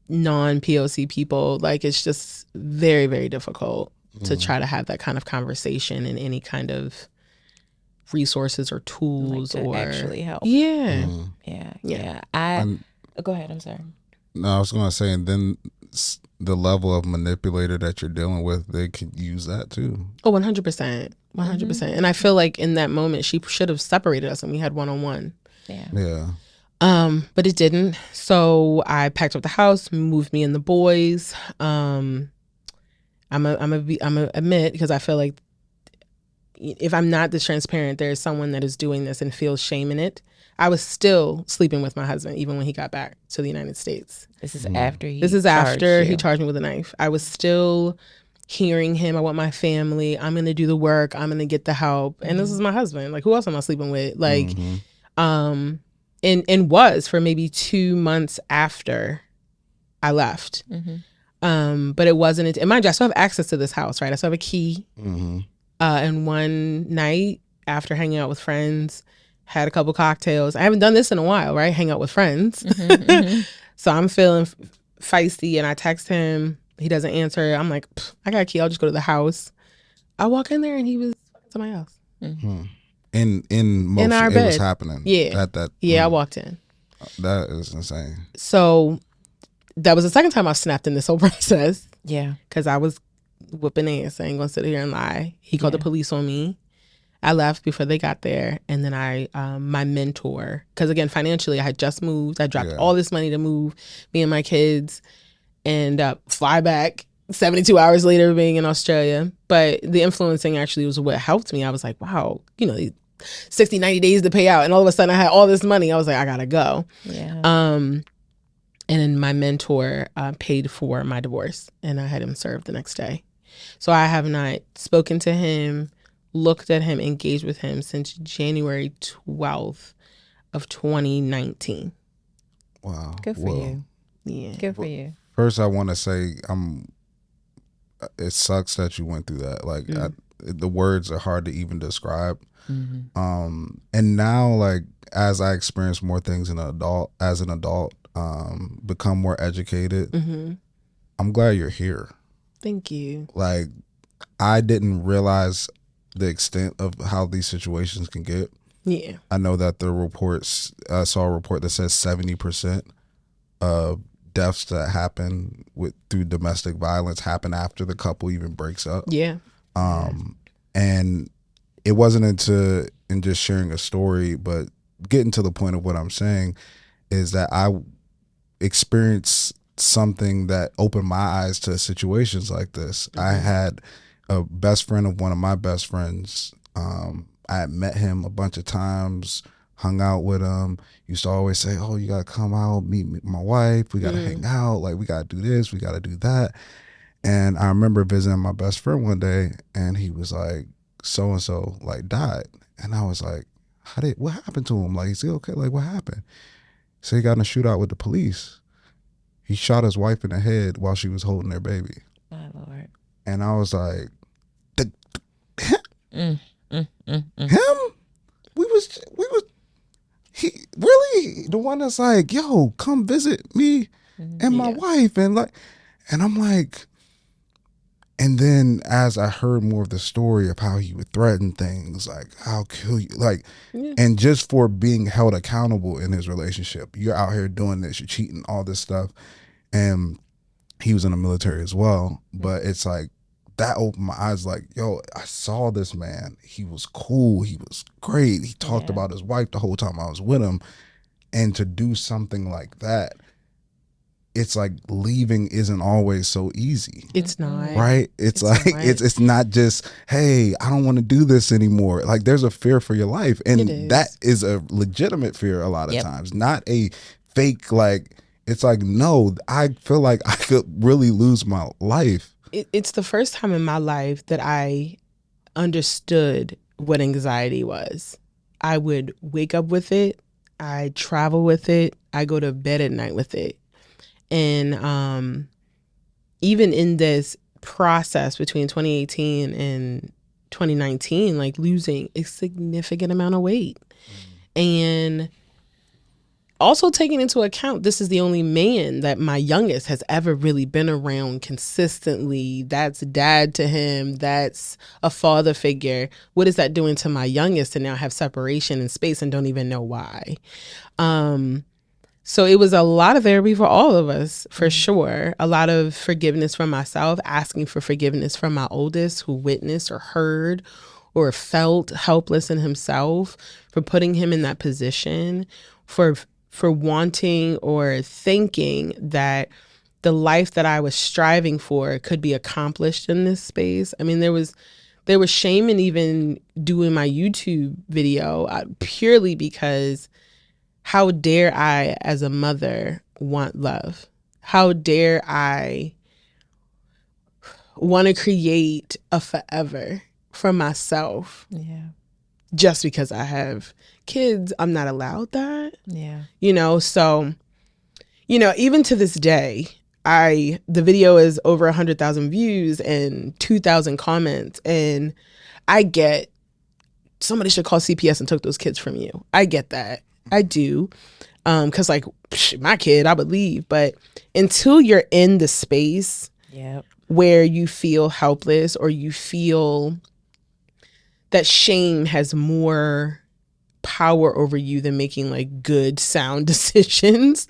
non-POC people, like it's just very, very difficult to try to have that kind of conversation and any kind of resources or tools like to or actually help. Yeah. Yeah. Go ahead. I'm sorry. No, I was going to say, and then the level of manipulator that you're dealing with, they could use that too. Oh, 100%. 100%. And I feel like in that moment, she should have separated us and we had one-on-one. Yeah. But it didn't. So I packed up the house, moved me and the boys. I'm a admit, because I feel like if I'm not this transparent, there's someone that is doing this and feels shame in it. I was still sleeping with my husband even when he got back to the United States. This is after he he charged me with a knife. I was still hearing him. I want my family. I'm going to do the work. I'm going to get the help. And this is my husband. Like, who else am I sleeping with? Like, and was for maybe 2 months after I left. But it wasn't, and mind you, I still have access to this house, right? I still have a key. And one night after hanging out with friends, had a couple cocktails. I haven't done this in a while, right? Hang out with friends. So I'm feeling feisty and I text him. He doesn't answer. I'm like, I got a key. I'll just go to the house. I walk in there and he was somebody else. In motion, our it bed. was happening. Yeah. I walked in. That is insane. So that was the second time I snapped in this whole process. Yeah. Because I was whooping ass. I ain't gonna sit here and lie. He called the police on me. I left before they got there. And then my mentor, because again, financially, I had just moved. I dropped all this money to move me and my kids and fly back 72 hours later being in Australia. But the influencing actually was what helped me. I was like, wow, 60, 90 days to pay out. And all of a sudden I had all this money. I was like, I gotta go. Yeah. And then my mentor paid for my divorce and I had him served the next day. So I have not spoken to him, looked at him, engaged with him since January 12th of 2019. Wow. Good for you. Yeah. Good for you. First, I want to say it sucks that you went through that. Like the words are hard to even describe. And now, like, as I experience more things as an adult, become more educated, I'm glad you're here. Thank you. Like, I didn't realize the extent of how these situations can get. Yeah. I know that I saw a report that says 70% of deaths that happen through domestic violence happen after the couple even breaks up. Yeah. And it wasn't in just sharing a story, but getting to the point of what I'm saying is that I experienced something that opened my eyes to situations like this. I had a best friend of one of my best friends. I had met him a bunch of times, hung out with him, used to always say, oh, you gotta come out, meet my wife, we gotta hang out, like we gotta do this, we gotta do that. And I remember visiting my best friend one day and he was like, so-and-so like died. And I was like, what happened to him? Like, is he okay? Like, what happened? So he got in a shootout with the police. He shot his wife in the head while she was holding their baby. My Lord. And I was like, him? He really the one that's like, yo, come visit me and my wife. And I'm like, and then as I heard more of the story of how he would threaten things, like, I'll kill you, like, and just for being held accountable in his relationship, you're out here doing this, you're cheating, all this stuff. And he was in the military as well, but it's like, that opened my eyes, like, yo, I saw this man. He was cool. He was great. He talked about his wife the whole time I was with him. And to do something like that, it's like leaving isn't always so easy. It's not. Right? It's like, it's not just, hey, I don't want to do this anymore. Like, there's a fear for your life. And that is a legitimate fear a lot of times, not a fake, like, it's like, no, I feel like I could really lose my life. It's the first time in my life that I understood what anxiety was. I would wake up with it. I travel with it. I go to bed at night with it. And even in this process between 2018 and 2019, like losing a significant amount of weight. And also taking into account, this is the only man that my youngest has ever really been around consistently. That's dad to him. That's a father figure. What is that doing to my youngest to now have separation and space and don't even know why? So it was a lot of therapy for all of us, for sure. A lot of forgiveness from myself, asking for forgiveness from my oldest, who witnessed or heard or felt helpless in himself, for putting him in that position, for wanting or thinking that the life that I was striving for could be accomplished in this space. I mean, there was shame in even doing my YouTube video, purely because how dare I, as a mother, want love? How dare I want to create a forever for myself? Yeah. Just because I have kids, I'm not allowed that. Yeah. So, even to this day, the video is over 100,000 views and 2,000 comments, and I get somebody should call CPS and took those kids from you. I get that. I do. Because my kid, I would leave. But until you're in the space where you feel helpless, or you feel that shame has more power over you than making good, sound decisions,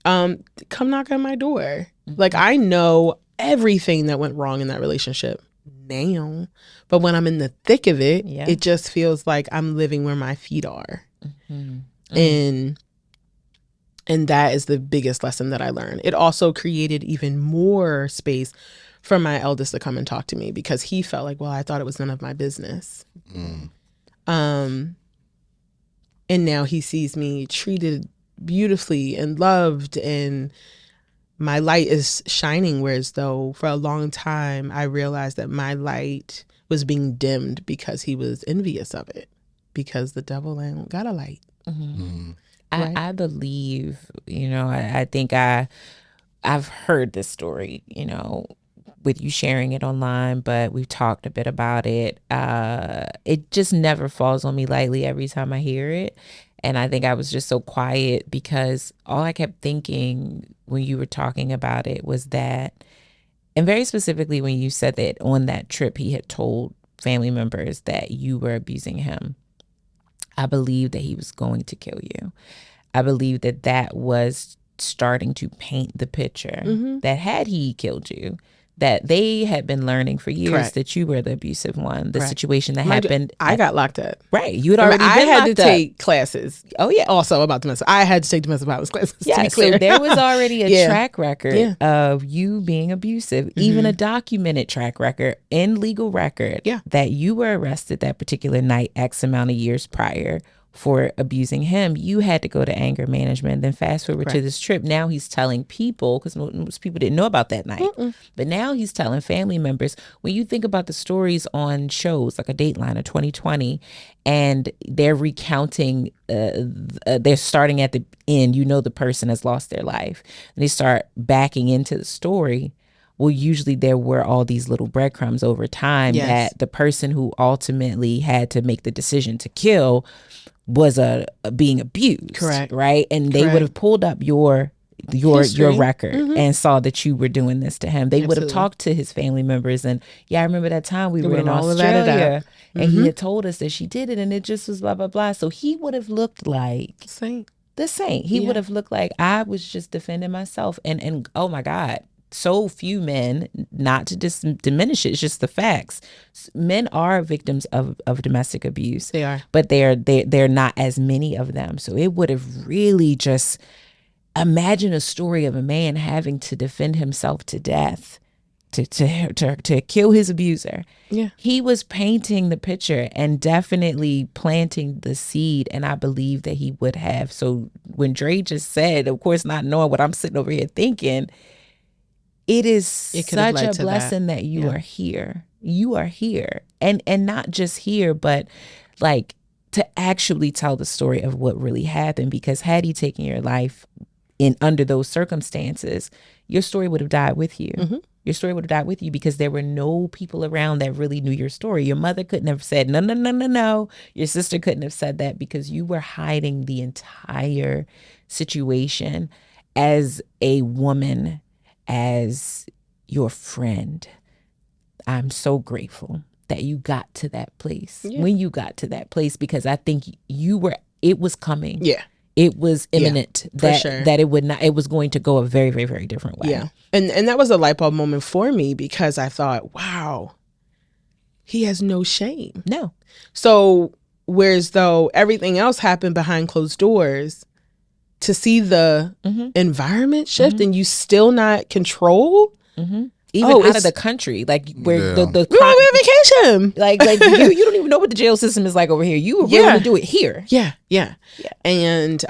come knock on my door. I know everything that went wrong in that relationship now. But when I'm in the thick of it, it just feels like I'm living where my feet are. Mm-hmm. And that is the biggest lesson that I learned. It also created even more space for my eldest to come and talk to me, because he felt like, well, I thought it was none of my business. And now he sees me treated beautifully and loved, and my light is shining, whereas though for a long time I realized that my light was being dimmed because he was envious of it, because the devil ain't got a light. Mm-hmm. Right? I believe, I think I've heard this story, with you sharing it online, but we've talked a bit about it. It just never falls on me lightly every time I hear it. And I think I was just so quiet because all I kept thinking when you were talking about it was that, and very specifically when you said that on that trip he had told family members that you were abusing him. I believe that he was going to kill you. I believe that that was starting to paint the picture that had he killed you, that they had been learning for years that you were the abusive one. The situation that happened. I got locked up. Right. You had already been I had to locked up. take classes. Oh, yeah. Also about domestic. I had to take domestic violence classes, to be clear. So there was already a track record of you being abusive, even a documented track record in legal record that you were arrested that particular night X amount of years prior for abusing him. You had to go to anger management. Then fast forward to this trip. Now he's telling people, because most people didn't know about that night, but now he's telling family members. When you think about the stories on shows like a Dateline or 2020, and they're recounting, they're starting at the end, the person has lost their life, and they start backing into the story. Well, usually there were all these little breadcrumbs over time that the person who ultimately had to make the decision to kill was being abused, right? And they would have pulled up your record and saw that you were doing this to him. They would have talked to his family members, and I remember that time we were in Australia, and he had told us that she did it, and it just was blah blah blah. So he would have looked like the saint. He would have looked like I was just defending myself, and oh my God. So few men, not to diminish it, it's just the facts. Men are victims of domestic abuse. They are. But they're not as many of them. So it would have really just, imagine a story of a man having to defend himself to death to kill his abuser. Yeah. He was painting the picture and definitely planting the seed, and I believe that he would have. So when Dre just said, of course not knowing what I'm sitting over here thinking, it is such a blessing that you are here. You are here. And not just here, but to actually tell the story of what really happened. Because had he taken your life under those circumstances, your story would have died with you. Mm-hmm. Your story would have died with you because there were no people around that really knew your story. Your mother couldn't have said, no. Your sister couldn't have said that because you were hiding the entire situation as a woman, as your friend. I'm so grateful that you got to that place. Yeah. When you got to that place, because I think it was coming. Yeah. It was imminent that it was going to go a very, very, very different way. Yeah. And that was a light bulb moment for me because I thought, wow, he has no shame. No. So whereas though everything else happened behind closed doors, to see the environment shift and you still not control. Even out of the country, like where the we were on vacation. Like you don't even know what the jail system is like over here. You were willing to do it here. Yeah. And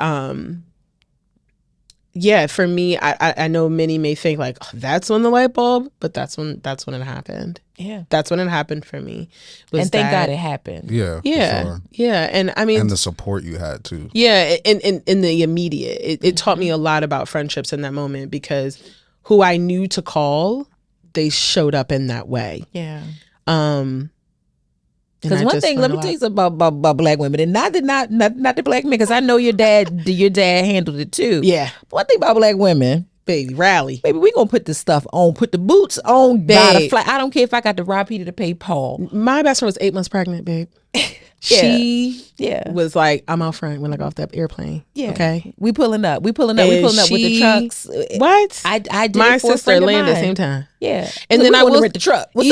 for me, I know many may think like, oh, that's when the light bulb, but that's when it happened. Yeah, that's when it happened for me. And thank God it happened. Yeah, yeah, sure. Yeah. And I mean, and the support you had too. Yeah, in the immediate, it taught me a lot about friendships in that moment because who I knew to call, they showed up in that way. Yeah. Because one thing, let me tell you something about black women, and not the black men, because I know your dad handled it too. Yeah. One thing about black women, baby, rally, baby, we gonna put this stuff on, put the boots on, buy the flight. I don't care if I got to rob Peter to pay Paul. My best friend was 8 months pregnant, babe. She was like, I'm out front when I got off that airplane. Yeah. Okay. We pulling up with the trucks. What? I did my it for sister landed at the same time. Yeah. And then I will rent the truck. But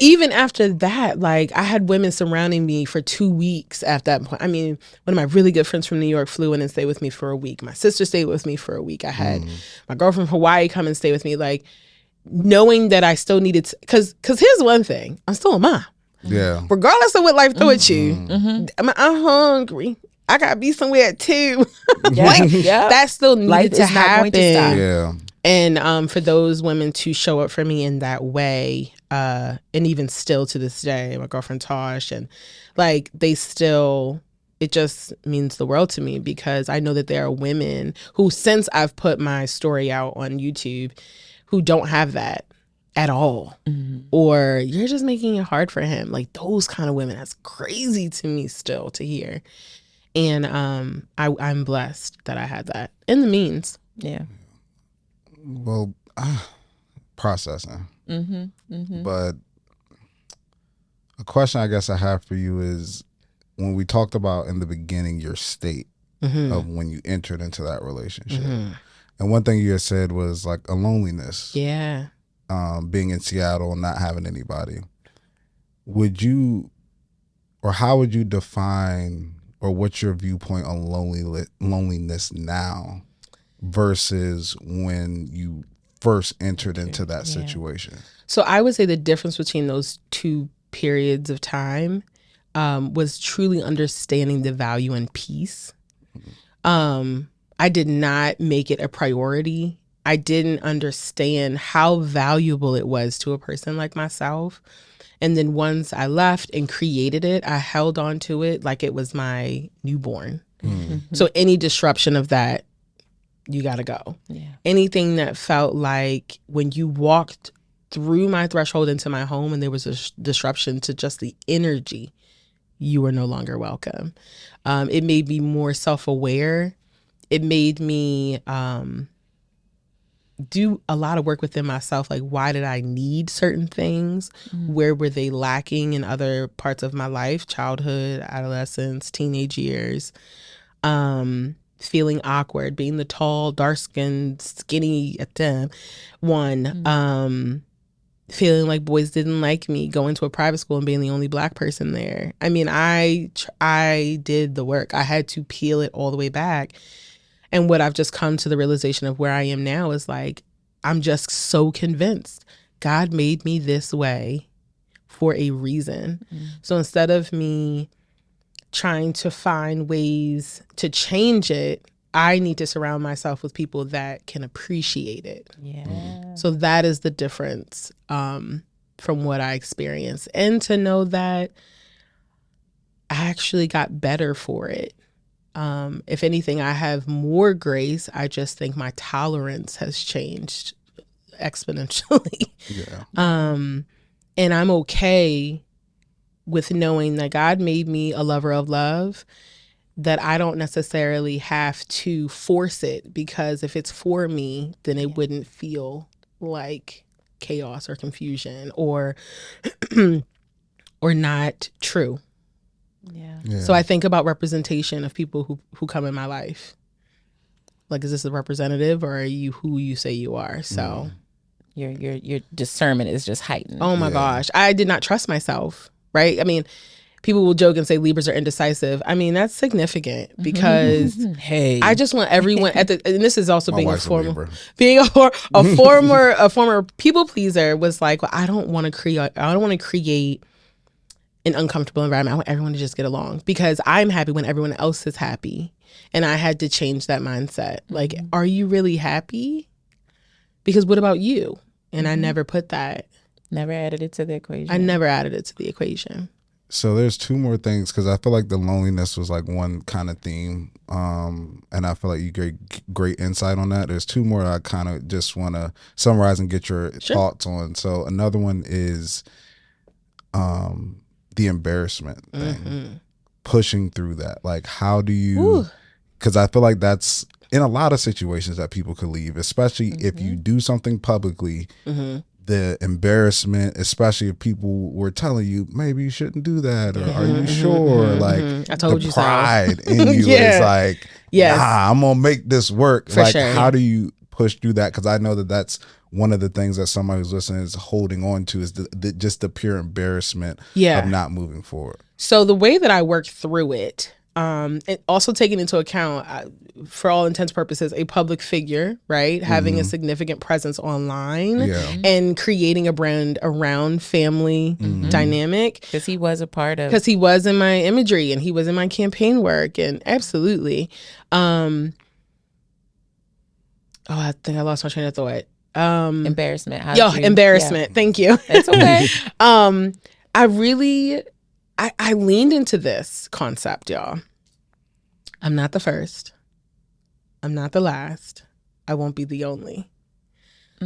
even after that, like I had women surrounding me for 2 weeks at that point. I mean, one of my really good friends from New York flew in and stayed with me for a week. My sister stayed with me for a week. I had my girlfriend from Hawaii come and stay with me. Like knowing that I still needed to, because here's one thing, I'm still a mom. Yeah. Regardless of what life threw at you, I'm hungry. I gotta be somewhere at 2. That still needed to happen. Yeah. And for those women to show up for me in that way, and even still to this day, my girlfriend Tosh, and like it just means the world to me because I know that there are women who, since I've put my story out on YouTube, who don't have that at all, or you're just making it hard for him. Like those kind of women, that's crazy to me still to hear. And I'm blessed that I had that in the means. Yeah. Well, processing. But a question I guess I have for you is, when we talked about in the beginning your state of when you entered into that relationship, and one thing you had said was like a loneliness. Yeah. Being in Seattle and not having anybody. Would you, or how would you define, or what's your viewpoint on loneliness now versus when you first entered into that situation? So I would say the difference between those two periods of time was truly understanding the value in peace. I did not make it a priority. I didn't understand how valuable it was to a person like myself. And then once I left and created it, I held on to it like it was my newborn. So any disruption of that, you got to go. Yeah. Anything that felt like when you walked through my threshold into my home and there was a disruption to just the energy, you were no longer welcome. It made me more self-aware. It made me do a lot of work within myself. Like, why did I need certain things? Where were they lacking in other parts of my life? Childhood, adolescence, teenage years. Feeling awkward, being the tall, dark-skinned, skinny one. Feeling like boys didn't like me, going to a private school and being the only Black person there. I mean, I did the work. I had to peel it all the way back. And what I've just come to the realization of where I am now is like, I'm just so convinced God made me this way for a reason. So instead of me trying to find ways to change it, I need to surround myself with people that can appreciate it. Yeah. So that is the difference from what I experienced. And to know that I actually got better for it. If anything, I have more grace. I just think my tolerance has changed exponentially. Yeah. And I'm okay with knowing that God made me a lover of love, that I don't necessarily have to force it, because if it's for me, then it wouldn't feel like chaos or confusion or or not true. Yeah. So I think about representation of people who come in my life. Like, is this a representative, or are you who you say you are? So your discernment is just heightened. Oh my gosh. I did not trust myself, right? I mean, people will joke and say Libras are indecisive. I mean, that's significant, because Hey, I just want everyone and this is also My being a wife's a former Libra. being a former people pleaser, was like, well, I don't want to create an uncomfortable environment. I want everyone to just get along, because I'm happy when everyone else is happy. And I had to change that mindset. Like, are you really happy? Because what about you? And I never put that. Never added it to the equation. I never added it to the equation. So there's two more things, because I feel like the loneliness was like one kind of theme, and I feel like you get great insight on that. There's two more I kind of just want to summarize and get your thoughts on. So another one is the embarrassment thing, pushing through that. Like, how do you, because I feel like that's in a lot of situations that people could leave, especially if you do something publicly, the embarrassment, especially if people were telling you, maybe you shouldn't do that, or are you sure? Like, I told the you so. pride in you is like, nah, I'm going to make this work. For like, sure. how do you push through that? Because I know that that's one of the things that somebody who's listening is holding on to, is just the pure embarrassment of not moving forward. So the way that I work through it, and also taking into account, for all intents purposes, a public figure, right? Having a significant presence online and creating a brand around family dynamic. Because he was a part of. Because he was in my imagery and he was in my campaign work, and absolutely. I think I lost my train of thought. Embarrassment. Embarrassment. Yeah. Thank you. It's okay. I leaned into this concept, y'all. I'm not the first. I'm not the last. I won't be the only.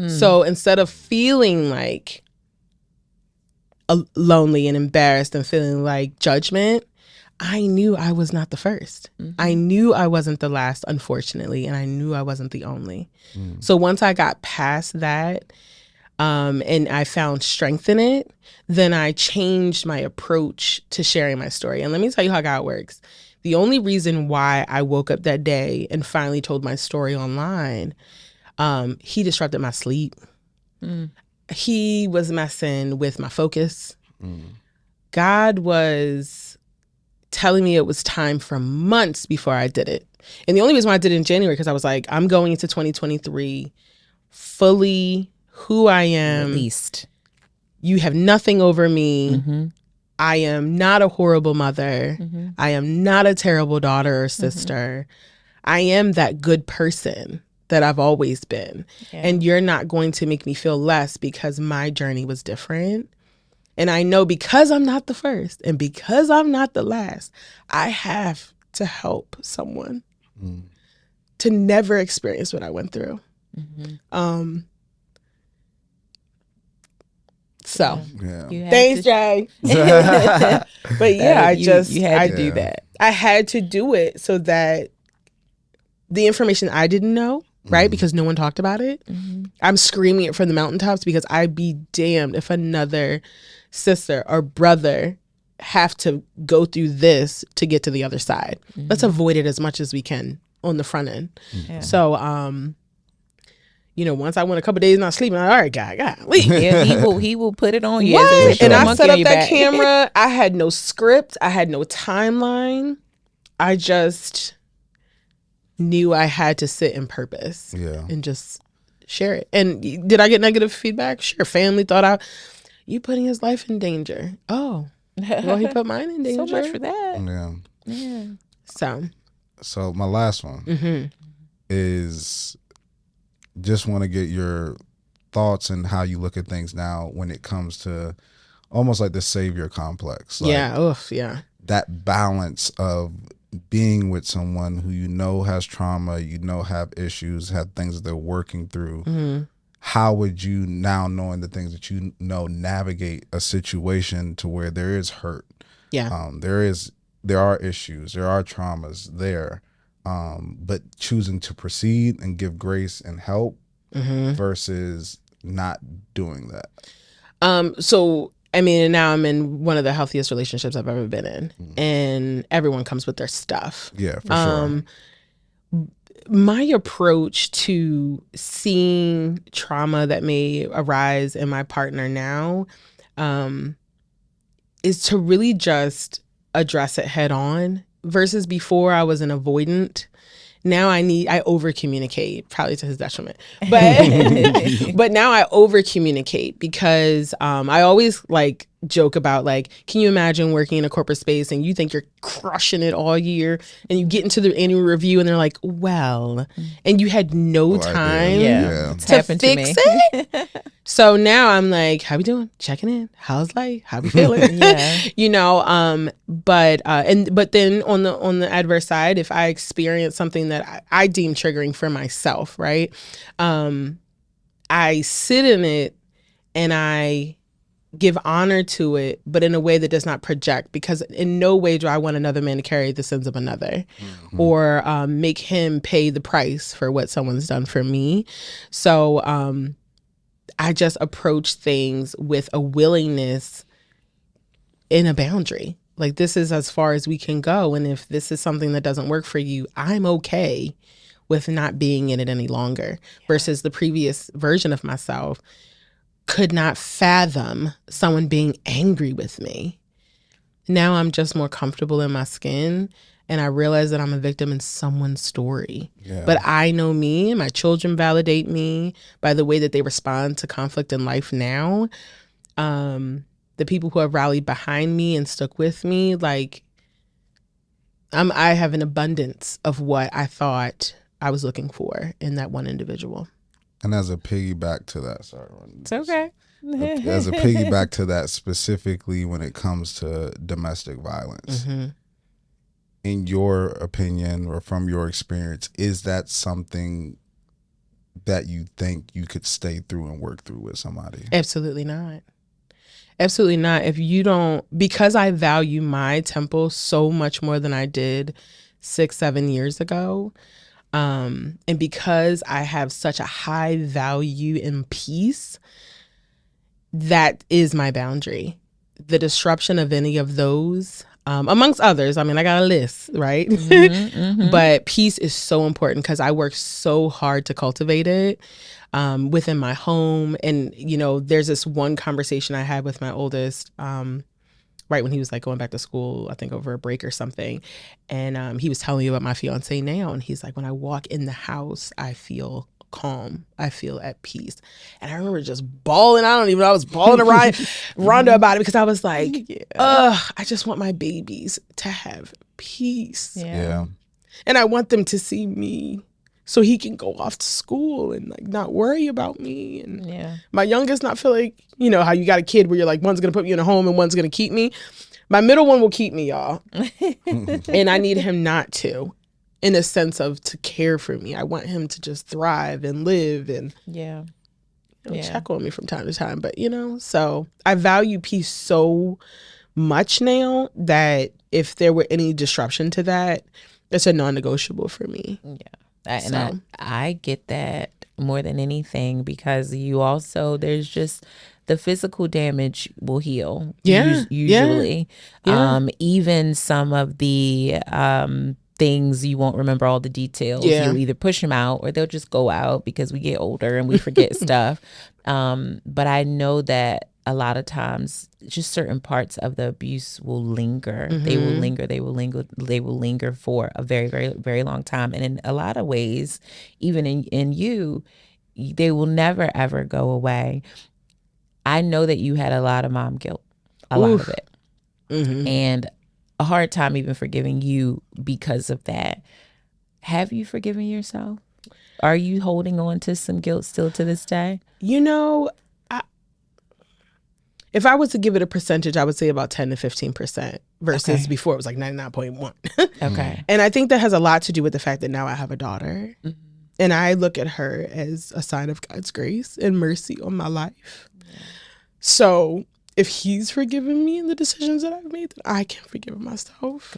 So instead of feeling like lonely and embarrassed and feeling like judgment, I knew I was not the first. I knew I wasn't the last, unfortunately, and I knew I wasn't the only. So once I got past that, and I found strength in it, then I changed my approach to sharing my story. And let me tell you how God works. The only reason why I woke up that day and finally told my story online, he disrupted my sleep. He was messing with my focus. God was telling me it was time for months before I did it. And the only reason why I did it in January, because I was like, I'm going into 2023 fully who I am. Released. You have nothing over me. I am not a horrible mother. I am not a terrible daughter or sister. I am that good person that I've always been. And you're not going to make me feel less because my journey was different. And I know, because I'm not the first and because I'm not the last, I have to help someone to never experience what I went through. So thanks, Jay. But yeah, I had to do that. I had to do it so that the information I didn't know, right? Because no one talked about it. I'm screaming it from the mountaintops, because I'd be damned if another sister or brother have to go through this to get to the other side. Let's avoid it as much as we can on the front end. So, once I went a couple of days not sleeping, I'm like, all right, God, leave. He will put it on you. And I set up that camera. I had no script. I had no timeline. I just knew I had to sit in purpose and just share it. And did I get negative feedback? Sure. Family thought you putting his life in danger. Oh, well, he put mine in danger. So much for that. Yeah. So my last one is, just want to get your thoughts and how you look at things now when it comes to almost like the savior complex. Like, yeah. that balance of being with someone who you know has trauma, you know have issues, have things that they're working through, how would you, now knowing the things that you know, navigate a situation to where there is hurt? Yeah. There are issues, there are traumas there, but choosing to proceed and give grace and help versus not doing that. So I mean, now I'm in one of the healthiest relationships I've ever been in, and everyone comes with their stuff. Yeah, for sure. My approach to seeing trauma that may arise in my partner now is to really just address it head on, versus before I was an avoidant. Now I over communicate, probably to his detriment, but now I over communicate because I always like joke about, like, can you imagine working in a corporate space and you think you're crushing it all year and you get into the annual review and they're like, well, and you had no time to fix it. So now I'm like, how we doing? Checking in. How's life? How we feeling? You know, but then on the adverse side, if I experience something that I deem triggering for myself, right? I sit in it and I give honor to it, but in a way that does not project, because in no way do I want another man to carry the sins of another or make him pay the price for what someone's done for me. So I just approach things with a willingness in a boundary. Like, this is as far as we can go. And if this is something that doesn't work for you, I'm okay with not being in it any longer. Versus the previous version of myself could not fathom someone being angry with me. Now I'm just more comfortable in my skin, and I realize that I'm a victim in someone's story. But I know me, and my children validate me by the way that they respond to conflict in life now. The people who have rallied behind me and stuck with me, like, I have an abundance of what I thought I was looking for in that one individual. And as a piggyback to that, it's okay. As a piggyback to that, specifically when it comes to domestic violence, in your opinion or from your experience, is that something that you think you could stay through and work through with somebody? Absolutely not. Absolutely not. If you don't, because I value my temple so much more than I did 6-7 years ago. And because I have such a high value in peace, that is my boundary. The disruption of any of those, amongst others, I mean, I got a list, right? But peace is so important because I work so hard to cultivate it within my home. And, you know, there's this one conversation I had with my oldest, right when he was like going back to school, I think over a break or something. And he was telling me about my fiance now. And he's like, when I walk in the house, I feel calm. I feel at peace. And I remember just bawling. I was bawling around Rhonda about it because I was like, I just want my babies to have peace. And I want them to see me so he can go off to school and like not worry about me. And my youngest not feel like, you know, how you got a kid where you're like, one's going to put me in a home and one's going to keep me. My middle one will keep me, y'all. And I need him not to, in a sense of to care for me. I want him to just thrive and live and check on me from time to time. But, you know, so I value peace so much now that if there were any disruption to that, it's a non-negotiable for me. And I get that more than anything because you also, there's just the physical damage will heal usually. Even some of the things you won't remember all the details. You'll either push them out or they'll just go out because we get older and we forget stuff. But I know that a lot of times just certain parts of the abuse will linger. They will linger for a very, very, very long time. And in a lot of ways, even in you, they will never, ever go away. I know that you had a lot of mom guilt, a lot of it. And a hard time even forgiving you because of that. Have you forgiven yourself? Are you holding on to some guilt still to this day? You know, if I was to give it a percentage, I would say about 10 to 15% versus before it was like 99.1. Okay. And I think that has a lot to do with the fact that now I have a daughter. Mm-hmm. And I look at her as a sign of God's grace and mercy on my life. Yeah. So if he's forgiven me in the decisions that I've made, then I can forgive myself.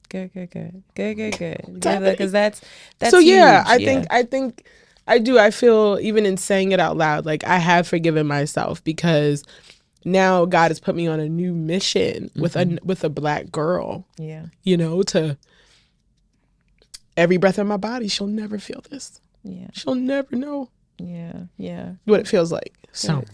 Good. Because that's so huge. Yeah, I think I do. I feel, even in saying it out loud, like I have forgiven myself, because now God has put me on a new mission with a Black girl. Yeah. You know, to every breath in my body, she'll never feel this. Yeah. She'll never know. Yeah. What it feels like. So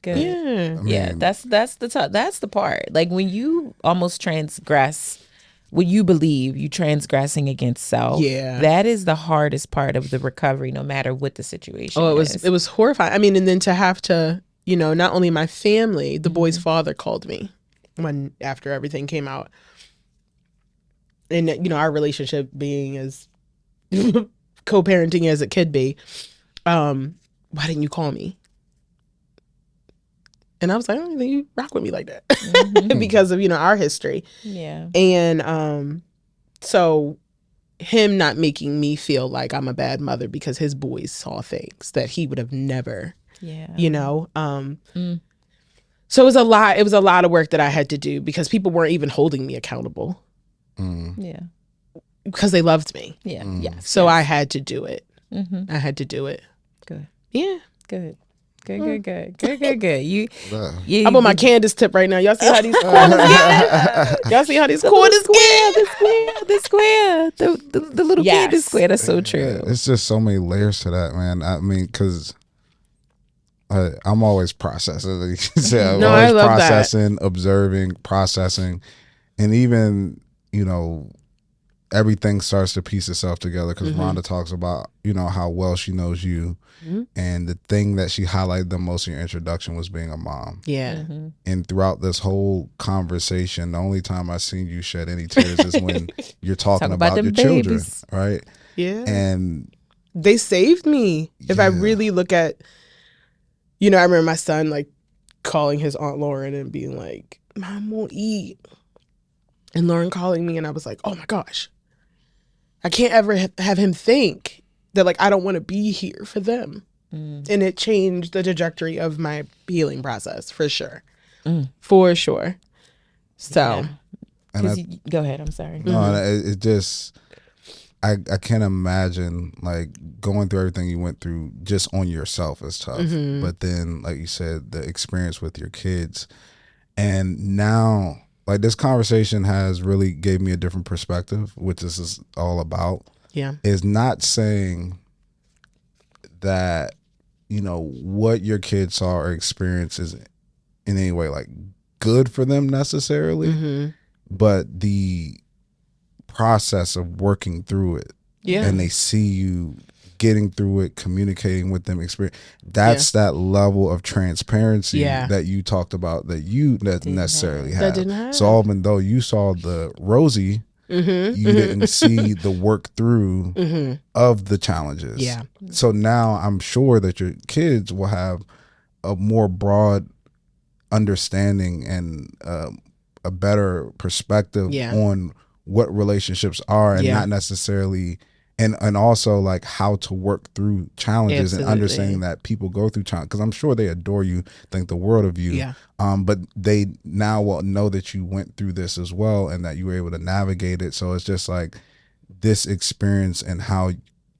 good. Yeah. I mean, yeah. That's the part. Like when you almost transgress what you believe, you transgressing against self. Yeah. That is the hardest part of the recovery, no matter what the situation is. It was horrifying. I mean, and then to have to, you know, not only my family, the boy's father called me after everything came out. And, you know, our relationship being as co-parenting as it could be, why didn't you call me? And I was like, I don't think you rock with me like that because of, you know, our history. Yeah. And so him not making me feel like I'm a bad mother because his boys saw things that he would have never, you know. So it was a lot. It was a lot of work that I had to do because people weren't even holding me accountable. Yeah. Because they loved me. Yeah. Yes. So I had to do it. Mm-hmm. I had to do it. Good. Yeah. Good. You I'm on my Candace tip right now. Y'all see how these corners get? Y'all see how these corners get? The square. The little Candace square. That's so true. It's just so many layers to that, man. I mean, because I'm always processing. Like you said, I'm always I love processing, observing, processing, and even, you know, everything starts to piece itself together because Rhonda talks about, you know, how well she knows you. And the thing that she highlighted the most in your introduction was being a mom. Yeah. And throughout this whole conversation, the only time I've seen you shed any tears is when you're talking about your children, right? Yeah. And they saved me. If I really look at, you know, I remember my son like calling his Aunt Lauren and being like, Mom won't eat. And Lauren calling me and I was like, oh my gosh, I can't ever have him think that like I don't want to be here for them. And it changed the trajectory of my healing process for sure. For sure. So go ahead, I'm sorry. No, it just I can't imagine like going through everything you went through just on yourself is tough. But then, like you said, the experience with your kids, and now like this conversation has really gave me a different perspective, which this is all about. Yeah. Is not saying that, you know, what your kids saw or experience is in any way like good for them necessarily, but the process of working through it, and they see you getting through it, communicating with them, experience. That's that level of transparency that you talked about that you didn't necessarily have. Didn't have. So even though you saw the rosy, you didn't see the work through of the challenges. Yeah. So now I'm sure that your kids will have a more broad understanding and a better perspective on what relationships are and not necessarily and also like how to work through challenges and understanding that people go through challenges, because I'm sure they adore you, think the world of you. But they now will know that you went through this as well and that you were able to navigate it. So it's just like this experience and how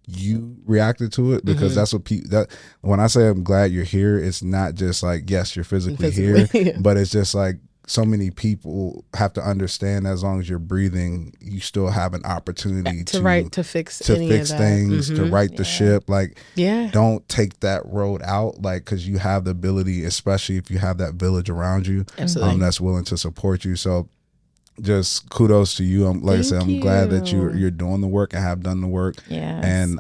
you reacted to it, because that's what that when I say I'm glad you're here, it's not just like, yes, you're physically here, but it's just like so many people have to understand as long as you're breathing, you still have an opportunity to fix things, to right the ship. Like, don't take that road out, like, because you have the ability, especially if you have that village around you, that's willing to support you. So just kudos to you. Like I said, I'm glad that you're doing the work and have done the work. And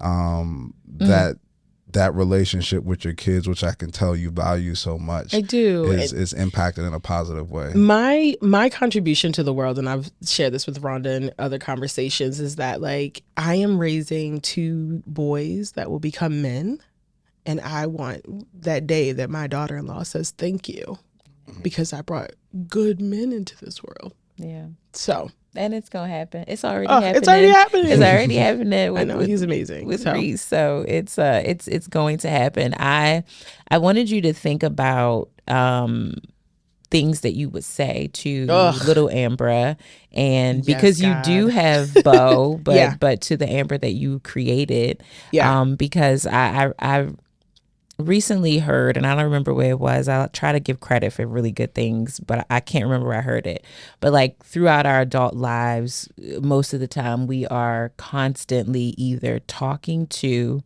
that relationship with your kids, which I can tell you value so much, I do, is impacted in a positive way. My contribution to the world, and I've shared this with Rhonda in other conversations, is that like I am raising 2 boys that will become men, and I want that day that my daughter-in-law says thank you because I brought good men into this world. Yeah. So. And it's gonna happen. It's already happening. It's already happening. It's already happening. I know, he's amazing. With Reese. So it's going to happen. I wanted you to think about things that you would say to little Ambra, and because you do have Bo, but to the Ambra that you created, because I recently heard, and I don't remember where it was, I'll try to give credit for really good things, but I can't remember where I heard it. But like throughout our adult lives, most of the time we are constantly either talking to,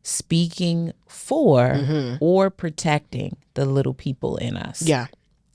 speaking for, or protecting the little people in us. Yeah.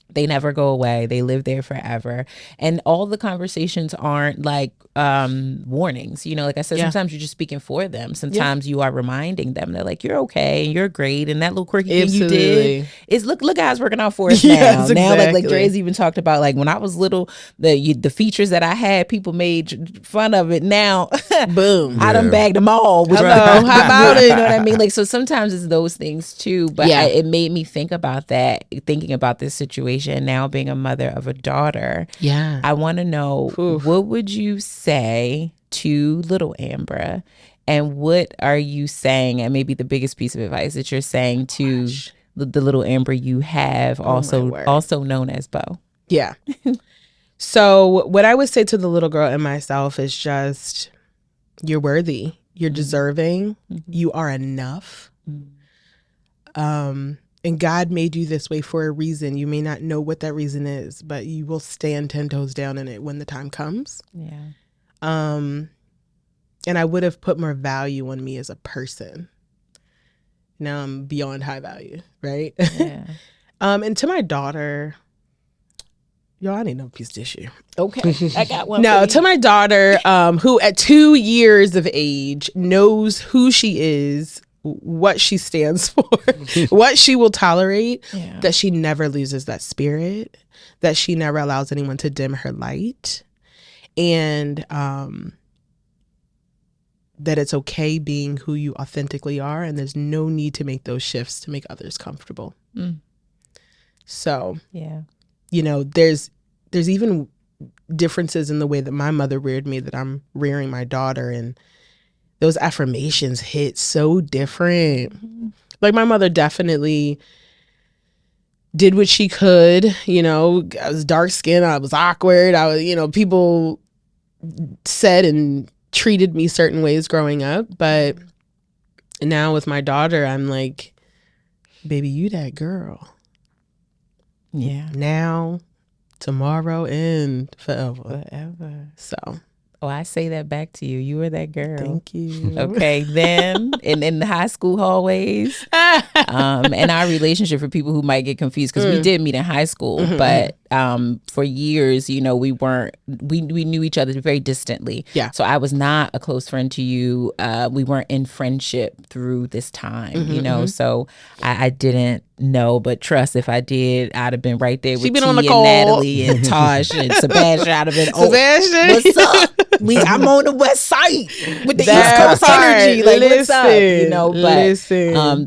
They never go away. They live there forever. And all the conversations aren't like warnings. You know, like I said, sometimes you're just speaking for them. Sometimes you are reminding them. They're like, you're okay, and you're great. And that little quirky thing you did is look how it's working out for us now. Now, like Dre's even talked about, like when I was little, the features that I had, people made fun of it. Now, boom, I done bagged them all. Hello, how about it? You know what I mean? Like, so sometimes it's those things too. But it made me think about that, thinking about this situation. Now being a mother of a daughter, I want to know, what would you say to little Ambra, and what are you saying, and maybe the biggest piece of advice that you're saying to the little Ambra you have, also known as Bo? Yeah. So what I would say to the little girl in myself is just, you're worthy, you're deserving, you are enough. And God made you this way for a reason. You may not know what that reason is, but you will stand 10 toes down in it when the time comes. Yeah. And I would have put more value on me as a person. Now I'm beyond high value, right? Yeah. And to my daughter, I need another piece of tissue. Okay, I got one. No, to my daughter, who at 2 years of age knows who she is, what she stands for, what she will tolerate, that she never loses that spirit, that she never allows anyone to dim her light, and that it's okay being who you authentically are, and there's no need to make those shifts to make others comfortable. So, you know, there's even differences in the way that my mother reared me that I'm rearing my daughter, and those affirmations hit so different. Like my mother definitely did what she could. You know, I was dark skinned, I was awkward. I was, you know, people said and treated me certain ways growing up. But now with my daughter, I'm like, baby, you that girl. Yeah. Now, tomorrow, and forever. So. Oh, I say that back to you. You were that girl. Thank you. Okay, then in the high school hallways, and our relationship, for people who might get confused, because we did meet in high school, but for years, you know, we knew each other very distantly. Yeah. So I was not a close friend to you. We weren't in friendship through this time, you know. So I didn't know, but trust, if I did, I'd have been right there with T and Natalie and Tosh and Sebastian. I'd have been, Sebastian, what's up? I'm on the west side with the East Coast energy. Like, what's up? You know,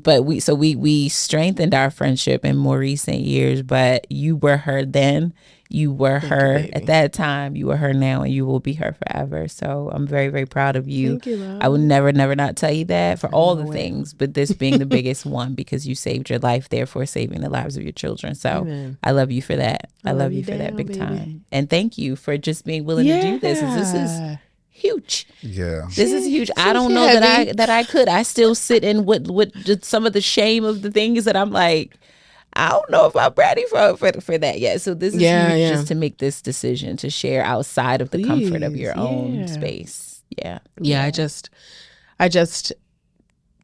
but we strengthened our friendship in more recent years. But you were her then. You were her at that time. You were her now, and you will be her forever. So I'm very, very proud of you. Thank you, love. I would never not tell you that for all the things, but this being the biggest one, because you saved your life, therefore saving the lives of your children. So I love you for that. I love you for that big time. And thank you for just being willing to do this. This is huge. Yeah. This is huge. I don't know that I could. I still sit in with some of the shame of the things that I'm like, I don't know if I'm ready for that yet. So this is huge, just to make this decision to share outside of the comfort of your own space. Yeah. I just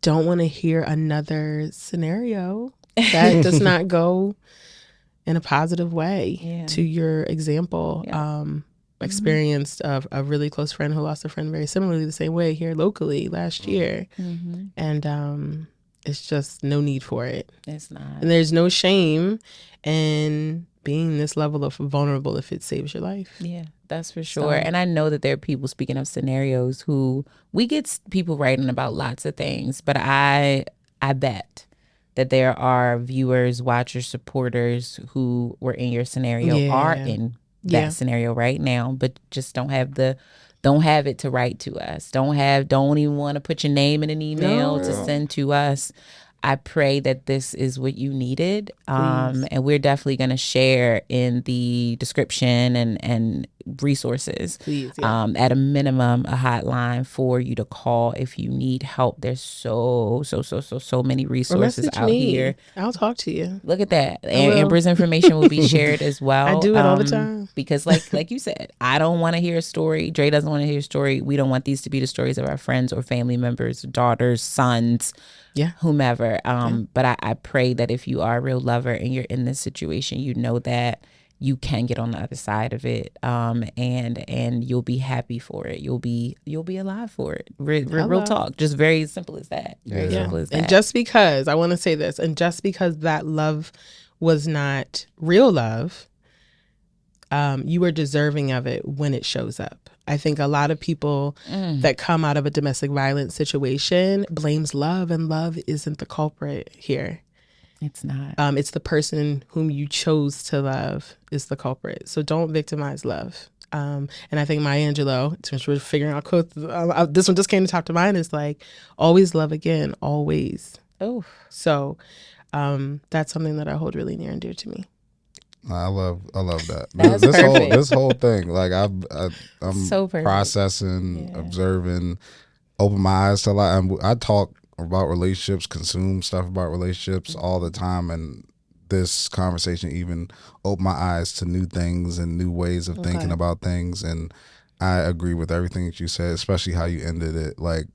don't want to hear another scenario that does not go in a positive way to your example. Experienced of a really close friend who lost a friend very similarly the same way here locally last year. And it's just no need for it. It's not. And there's no shame in being this level of vulnerable if it saves your life. Yeah, that's for sure. And I know that there are people, speaking of scenarios, who we get people writing about lots of things, but I bet that there are viewers, watchers, supporters who were in your scenario, are in that scenario right now, but just don't have it to write to us. Don't even want to put your name in an email to send to us. I pray that this is what you needed. And we're definitely going to share in the description and resources. Please, at a minimum, a hotline for you to call if you need help. There's so many resources out here. I'll talk to you. Look at that. Amber's information will be shared as well. I do it all the time. Because like you said, I don't want to hear a story. Dre doesn't want to hear a story. We don't want these to be the stories of our friends or family members, daughters, sons, whomever. But I pray that if you are a real lover and you're in this situation, you know that you can get on the other side of it, and you'll be happy for it. You'll be alive for it. Real talk. Just very simple as that. Very simple as that. And just because, I want to say this, and just because that love was not real love, you are deserving of it when it shows up. I think a lot of people that come out of a domestic violence situation blames love, and love isn't the culprit here. It's not. It's the person whom you chose to love is the culprit. So don't victimize love. And I think Maya Angelou, since we're figuring out quotes, this one just came to top of mind, is like, always love again, always. Oh. So that's something that I hold really near and dear to me. I love that. This whole thing, like I'm so processing, observing, open my eyes to a lot. I talk about relationships, consume stuff about relationships all the time, and this conversation even opened my eyes to new things and new ways of thinking about things. And I agree with everything that you said, especially how you ended it. Like,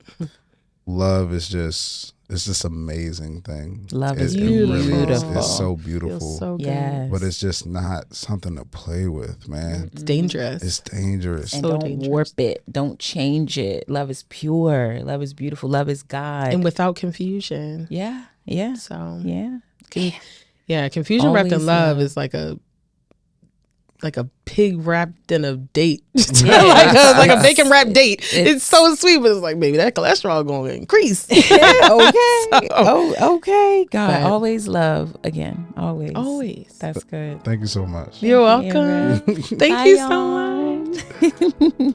love is just, it's just amazing thing. Love is beautiful. It really is. It's so beautiful. Feels so good. Yes. But it's just not something to play with, man. It's dangerous. It's dangerous. And So don't dangerous. warp it. Don't change it. Love is pure. Love is beautiful. Love is God. And without confusion. Yeah. Yeah. So Yeah. Confusion wrapped in Always love love. is like a pig wrapped in a date. Yeah. like a bacon wrapped date. It's so sweet, but it's like, maybe that cholesterol going to increase. Okay. God, But- always love again. Always. Always. That's good. Thank you so much. You're welcome. Amber. Thank Bye, you y'all. so much.